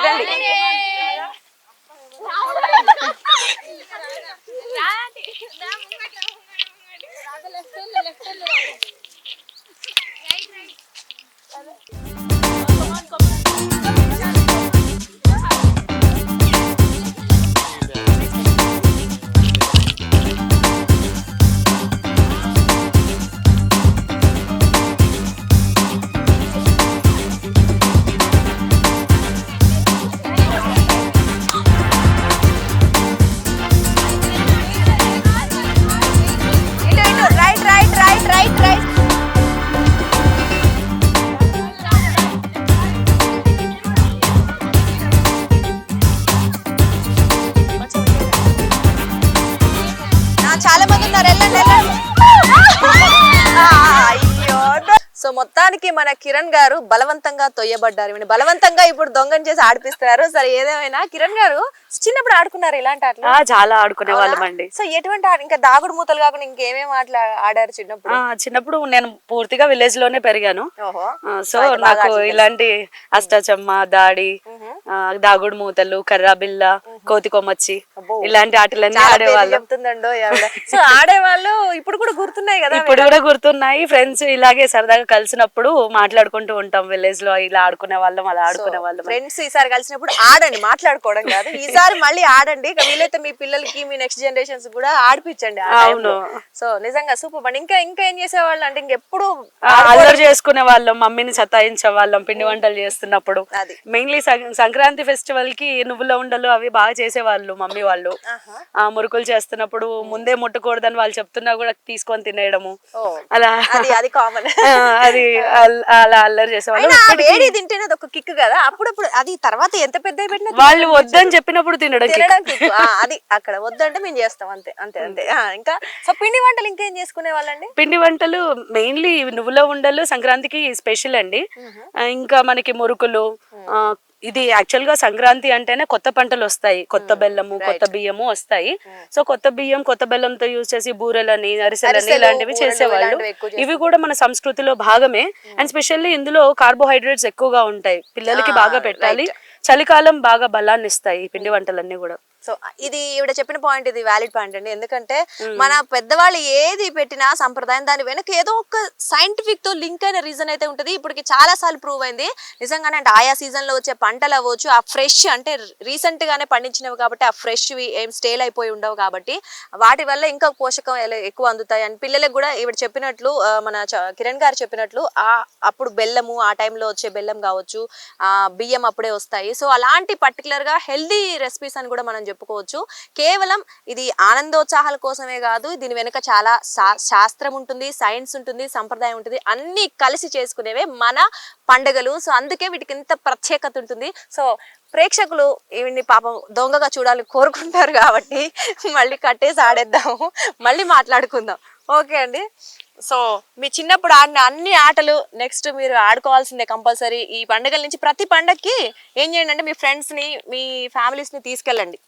Right right right right right. చాలా మంది ఉన్నారు, వెళ్ళండి వెళ్ళండి. అయ్యో. సో మొత్తానికి మన కిరణ్ గారు బలవంతంగా తొయ్యబడ్డారు. ఈమెను బలవంతంగా ఇప్పుడు దొంగని చేసి ఆడిపిస్తున్నారు. సరే ఏదేమైనా కిరణ్ గారు చిన్నప్పుడు ఆడుకున్నారు ఇలాంటి ఆటలు? చాలా ఆడుకునే వాళ్ళం అండి. సో ఎటువంటి ఆట, ఇంకా దాగుడు మూతలు కాకుండా ఇంకేమేమి ఆటలు ఆడారు చిన్నప్పుడు? చిన్నప్పుడు నేను పూర్తిగా విలేజ్ లోనే పెరిగాను. ఓహో. సో నాకు ఇలాంటి అష్టాచమ్మ, దాడి, దాగుడు మూతలు, కర్రా బిల్ల, కోతి కొమ్మచ్చి ఇలాంటి ఆటలన్నీ ఆడేవాళ్ళు. చెప్తుందండో సో ఆడేవాళ్ళు. ఇప్పుడు కూడా గుర్తున్నాయి కదా? ఇప్పుడు కూడా గుర్తున్నాయి. ఫ్రెండ్స్ ఇలాగే సరదాగా కలిసినప్పుడు మాట్లాడుకుంటూ ఉంటాం. విలేజ్ లో ఇలా ఆడుకునే వాళ్ళం, అలా ఆడుకునే వాళ్ళం. ఫ్రెండ్స్ ఈసారి కలిసినప్పుడు ఆడండి, మాట్లాడుకోవడం కాదు. ఈసారి మళ్ళీ ఆడండి. వీలైతే మీ పిల్లలకి, మీ నెక్స్ట్ జనరేషన్స్ కూడా ఆడిపించండి. అవును. సో నిజంగా సూపర్ బండి. ఇంకా ఇంకా ఏం చేసేవాళ్ళు అంటే ఇంకెప్పుడు అల్లరి చేసుకునే వాళ్ళం, మమ్మీని సతాయించే వాళ్ళం పిండి వంటలు చేస్తున్నప్పుడు. మెయిన్లీ సంక్రాంతి ఫెస్టివల్ కి నువ్వుల ఉండలు అవి బాగా చేసేవాళ్ళు మమ్మీ వాళ్ళు. మురుకులు చేస్తున్నప్పుడు ముందే ముట్టకూడదని వాళ్ళు చెప్తున్నా కూడా తీసుకొని తినేయడము, అలా అది కామన్. అది అలా అల్లరి చేసేవాళ్ళు. వేడి తింటేనే అది ఒక కిక్ కదా. అప్పుడప్పుడు అది తర్వాత ఎంత పెద్ద పెట్టినా వాళ్ళు వద్దని చెప్పినప్పుడు తినడం కిక్. అది అక్కడ వద్దంటే మేము చేస్తాం, అంతే అంతే అంతే. ఇంకా సో పిండి వంటలు ఇంకేం చేసుకునే వాళ్ళండి? పిండి వంటలు మెయిన్లీ నువ్వుల ఉండలు సంక్రాంతికి స్పెషల్ అండి. ఇంకా మనకి మురుకులు. ఇది యాక్చువల్ గా సంక్రాంతి అంటేనే కొత్త పంటలు వస్తాయి, కొత్త బెల్లము, కొత్త బియ్యము వస్తాయి. సో కొత్త బియ్యం, కొత్త బెల్లంతో యూజ్ చేసి బూరెలని, అరిసెలని ఇలాంటివి చేసేవాళ్ళు. ఇవి కూడా మన సంస్కృతిలో భాగమే. అండ్ స్పెషల్లీ ఇందులో కార్బోహైడ్రేట్స్ ఎక్కువగా ఉంటాయి, పిల్లలకి బాగా పెట్టాలి. చలికాలం బాగా బలాన్ని ఇస్తాయి ఈ పిండి వంటలన్నీ కూడా. సో ఇది ఈవిడ చెప్పిన పాయింట్, ఇది వ్యాలిడ్ పాయింట్ అండి. ఎందుకంటే మన పెద్దవాళ్ళు ఏది పెట్టినా సంప్రదాయం దాని వెనక ఏదో ఒక సైంటిఫిక్ తో లింక్ అయిన రీజన్ అయితే ఉంటుంది. ఇప్పటికి చాలా సార్లు ప్రూవ్ అయింది నిజంగానే. అంటే ఆయా సీజన్ లో వచ్చే పంటలు అవ్వచ్చు, ఆ ఫ్రెష్ అంటే రీసెంట్ గానే పండించినవి కాబట్టి ఆ ఫ్రెష్ ఏం స్టేల్ అయిపోయి ఉండవు కాబట్టి వాటి వల్ల ఇంకా పోషకం ఎక్కువ అందుతాయి. అని పిల్లలకు కూడా ఈవిడ చెప్పినట్లు, మన కిరణ్ గారు చెప్పినట్లు, అప్పుడు బెల్లము, ఆ టైంలో వచ్చే బెల్లం కావచ్చు, బియ్యం అప్పుడే వస్తాయి. సో అలాంటి పర్టికులర్ గా హెల్దీ రెసిపీస్ అని కూడా మనం చెప్పుకోవచ్చు. కేవలం ఇది ఆనందోత్సాహాల కోసమే కాదు, దీని వెనుక చాలా శాస్త్రం ఉంటుంది, సైన్స్ ఉంటుంది, సంప్రదాయం ఉంటుంది, అన్ని కలిసి చేసుకునేవే మన పండుగలు. సో అందుకే వీటికి ఇంత ప్రత్యేకత ఉంటుంది. సో ప్రేక్షకులు ఈవిడ్ని పాపం దొంగగా చూడాలని కోరుకుంటారు కాబట్టి మళ్ళీ కట్టేసి ఆడేద్దాము, మళ్ళీ మాట్లాడుకుందాం. ఓకే అండి. సో మీ చిన్నప్పుడు ఆడిన అన్ని ఆటలు నెక్స్ట్ మీరు ఆడుకోవాల్సిందే కంపల్సరీ. ఈ పండుగల నుంచి ప్రతి పండగకి ఏం చేయండి అంటే మీ ఫ్రెండ్స్ని, మీ ఫ్యామిలీస్ని తీసుకెళ్ళండి.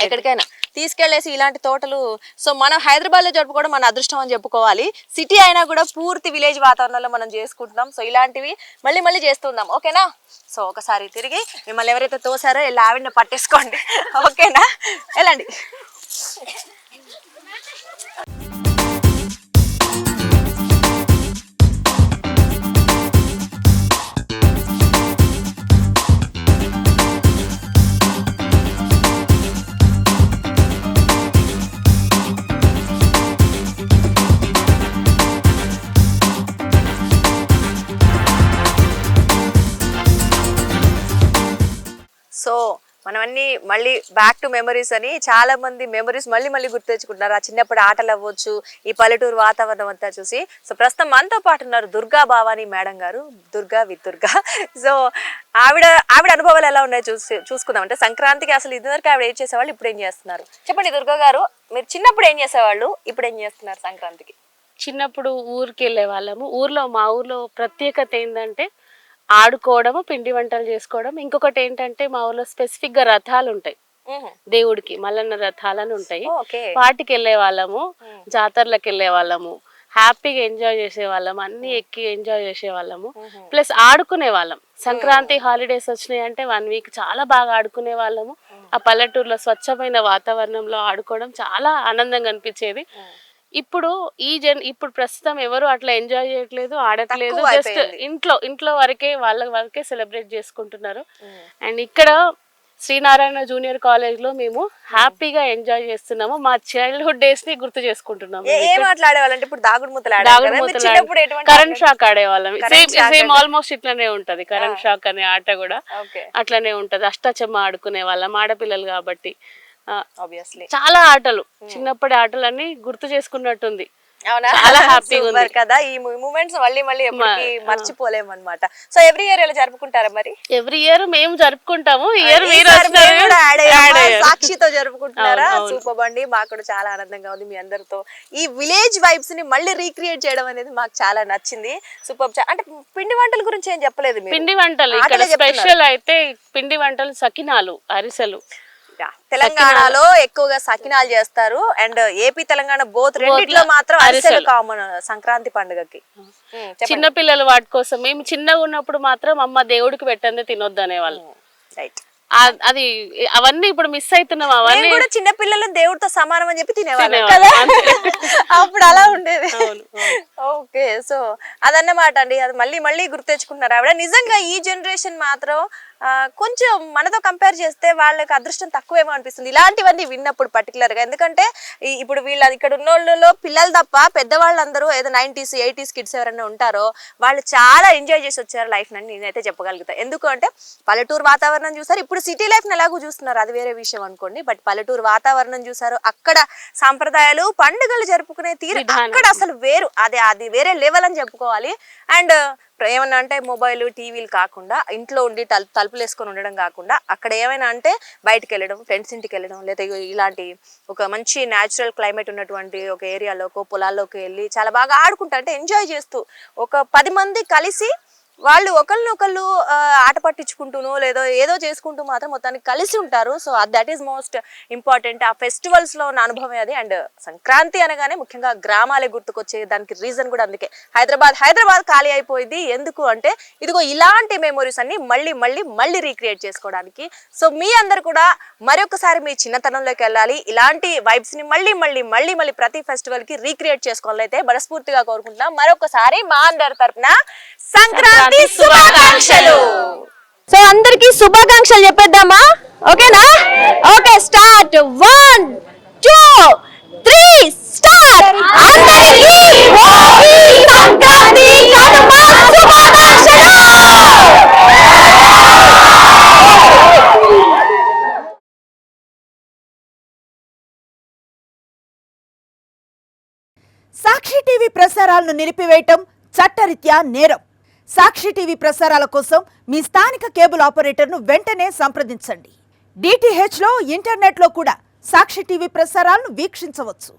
ఎక్కడికైనా తీసుకెళ్లేసి ఇలాంటి తోటలు. సో మనం హైదరాబాద్ లో జరుపుకోవడం మన అదృష్టం అని చెప్పుకోవాలి. సిటీ అయినా కూడా పూర్తి విలేజ్ వాతావరణంలో మనం చేసుకుంటున్నాం. సో ఇలాంటివి మళ్ళీ మళ్ళీ చేస్తుందాం. ఓకేనా? సో ఒకసారి తిరిగి మిమ్మల్ని ఎవరైతే తోసారో ఇలా ఆవిడని పట్టేసుకోండి. ఓకేనా? వెళ్ళండి. సో మనమన్నీ మళ్ళీ బ్యాక్ టు మెమరీస్ అని చాలా మంది మెమరీస్ మళ్ళీ మళ్ళీ గుర్తు తెచ్చుకుంటున్నారు. ఆ చిన్నప్పుడు ఆటలు అవ్వచ్చు, ఈ పల్లెటూరు వాతావరణం అంతా చూసి. సో ప్రస్తుతం మనతో పాటు ఉన్నారు దుర్గా భవాని మేడం గారు, దుర్గా విత్ దుర్గా. సో ఆవిడ అనుభవాలు ఎలా ఉన్నాయో చూసుకుందాం. అంటే సంక్రాంతికి అసలు ఇదివరకు ఆవిడ ఏం చేసేవాళ్ళు, ఇప్పుడు ఏం చేస్తున్నారు చెప్పండి. దుర్గా గారు, మీరు చిన్నప్పుడు ఏం చేసేవాళ్ళు, ఇప్పుడు ఏం చేస్తున్నారు సంక్రాంతికి? చిన్నప్పుడు ఊరికి వెళ్ళే వాళ్ళము. మా ఊర్లో ప్రత్యేకత ఏంటంటే ఆడుకోవడము, పిండి వంటలు చేసుకోవడం. ఇంకొకటి ఏంటంటే మా ఊర్లో స్పెసిఫిక్ గా రథాలు ఉంటాయి, దేవుడికి మల్లన్న రథాలని ఉంటాయి. వాటికి వెళ్ళే వాళ్ళము, జాతరలకు వెళ్ళే వాళ్ళము. హ్యాపీగా ఎంజాయ్ చేసేవాళ్ళం, అన్ని ఎక్కి ఎంజాయ్ చేసేవాళ్ళము, ప్లస్ ఆడుకునే వాళ్ళం. సంక్రాంతి హాలిడేస్ వచ్చినాయి అంటే 1 వీక్ చాలా బాగా ఆడుకునే వాళ్ళము. ఆ పల్లెటూరులో స్వచ్ఛమైన వాతావరణంలో ఆడుకోవడం చాలా ఆనందంగా అనిపించేది. ఇప్పుడు ఇప్పుడు ప్రస్తుతం ఎవరు అట్లా ఎంజాయ్ చేయట్లేదు, ఆడట్లేదు. జస్ట్ ఇంట్లో వరకే వాళ్ళ వరకే సెలబ్రేట్ చేసుకుంటున్నారు. అండ్ ఇక్కడ శ్రీనారాయణ జూనియర్ కాలేజ్ లో మేము హ్యాపీగా ఎంజాయ్ చేస్తున్నాము. మా చైల్డ్హుడ్ డేస్ ని గుర్తు చేసుకుంటున్నాము. ఏం ఆటలాడేవాళ్ళంటే ఇప్పుడు దాగుడుమూతలు కరెంట్ షాక్ ఆడేవాళ్ళం. సేమ్ ఆల్మోస్ట్ ఇట్లానే ఉంటది. కరెంట్ షాక్ అనే ఆట కూడా అట్లనే ఉంటది. అష్టాచమ్మ ఆడుకునే వాళ్ళం, ఆడపిల్లలు కాబట్టి. చాలా ఆటలు, చిన్నప్పటి ఆటలన్నీ గుర్తు చేసుకున్నట్టుంది. చాలా హ్యాపీగా ఉంది కదా. ఈ మూమెంట్స్ మళ్ళీ ఎప్పటికీ మర్చిపోలేము అన్నమాట. సో ఎవ్రీ ఇయర్ ఇలా జరుపుకుంటారా మరి? ఎవ్రీ ఇయర్ మేము జరుపుకుంటాము. ఇయర్ సాక్షితో జరుపుకుంటున్నారా? సూపర్ అండి. మాకు కూడా చాలా ఆనందంగా ఉంది మీ అందరితో ఈ విలేజ్ వైబ్స్ ని మళ్ళీ రీక్రియేట్ చేయడం అనేది మాకు చాలా నచ్చింది. సూపర్. అంటే పిండి వంటల గురించి ఏం చెప్పలేదు మీరు. పిండి వంటలు ఇక్కడ స్పెషల్ అయితే పిండి వంటలు సకినాలు, అరిసెలు. తెలంగాణలో ఎక్కువగా సకినాలు చేస్తారు. అండ్ ఏపీ తెలంగాణ బోత్ రెండిట్లో మాత్రం అరిసెలు కామన్ సంక్రాంతి పండుగకి. చిన్న పిల్లలు వాటి కోసం మేము చిన్నగా ఉన్నప్పుడు మాత్రం అమ్మ దేవుడికి పెట్టందే తినొద్దు అనేవాళ్ళు. రైట్. అది అవన్నీ ఇప్పుడు మిస్ అవుతున్నాం. అవన్నీ కూడా చిన్న పిల్లలు దేవుడితో సమానం అని చెప్పి తినేవాళ్ళు కదా. అప్పుడు అలా ఉండేది. ఓకే. సో అదన్నమాట అండి. అది మళ్ళీ గుర్తు తెచ్చుకుంటున్నారు ఆవిడ. నిజంగా ఈ జనరేషన్ మాత్రం కొంచెం మనతో కంపేర్ చేస్తే వాళ్ళకి అదృష్టం తక్కువేమో అనిపిస్తుంది ఇలాంటివన్నీ విన్నప్పుడు పర్టికులర్ గా. ఎందుకంటే ఇప్పుడు వీళ్ళు ఇక్కడ ఉన్న వాళ్ళలో పిల్లలు తప్ప పెద్దవాళ్ళందరూ ఏదో 90s 80s కిడ్స్ ఎవరైనా ఉంటారో వాళ్ళు చాలా ఎంజాయ్ చేసి వచ్చారు లైఫ్ అని నేనైతే చెప్పగలుగుతా. ఎందుకు అంటే పల్లెటూరు వాతావరణం చూసారు, ఇప్పుడు సిటీ లైఫ్ ని ఎలాగో చూస్తున్నారు, అది వేరే విషయం అనుకోండి. బట్ పల్లెటూరు వాతావరణం చూసారు, అక్కడ సాంప్రదాయాలు పండుగలు జరుపుకునే తీరు అక్కడ అసలు వేరు. అది వేరే లెవెల్ అని చెప్పుకోవాలి. అండ్ ఏమన్నా అంటే మొబైల్ టీవీలు కాకుండా ఇంట్లో ఉండి తలుపులు వేసుకొని ఉండడం కాకుండా అక్కడ ఏమైనా అంటే బయటకు వెళ్ళడం, ఫ్రెండ్స్ ఇంటికి వెళ్ళడం, లేదా ఇలాంటి ఒక మంచి న్యాచురల్ క్లైమేట్ ఉన్నటువంటి ఒక ఏరియాలోకి పొలాల్లోకి వెళ్ళి చాలా బాగా ఆడుకుంటా అంటే ఎంజాయ్ చేస్తూ ఒక 10 మంది కలిసి వాళ్ళు ఒకరినొకళ్ళు ఆట పట్టించుకుంటూనో లేదో ఏదో చేసుకుంటూ మాత్రం మొత్తానికి కలిసి ఉంటారు. So that is most important. ఆ ఫెస్టివల్స్ లో ఉన్న అనుభవం అది. అండ్ సంక్రాంతి అనగానే ముఖ్యంగా గ్రామాలే గుర్తుకొచ్చే దానికి రీజన్ కూడా అందుకే. హైదరాబాద్ ఖాళీ అయిపోయింది. ఎందుకు అంటే ఇదిగో ఇలాంటి మెమొరీస్ అన్ని మళ్ళీ రీక్రియేట్ చేసుకోవడానికి. సో మీ అందరు కూడా మరొకసారి మీ చిన్నతనంలోకి వెళ్ళాలి, ఇలాంటి వైబ్స్ ని మళ్ళీ ప్రతి ఫెస్టివల్ కి రీక్రియేట్ చేసుకోవాలైతే మనస్ఫూర్తిగా కోరుకుంటున్నాం. మరొకసారి మా అందరి తరపున సంక్రాంతి శుభాకాంక్షలు. సో అందరికి శుభాకాంక్షలు చెప్పేద్దామా? ఓకేనా? Okay, start. 1 2 3 స్టార్ట్. అందరికీ భోగి సంక్రాంతి కనుమ శుభాకాంక్షలు. సాక్షి టీవీ ప్రసారాలను నిలిపివేయటం చట్టరీత్యా నేరం. సాక్షి టీవీ ప్రసారాల కోసం మీ స్థానిక కేబుల్ ఆపరేటర్ను వెంటనే సంప్రదించండి. DTHలో ఇంటర్నెట్లో కూడా సాక్షి టీవీ ప్రసారాలను వీక్షించవచ్చు.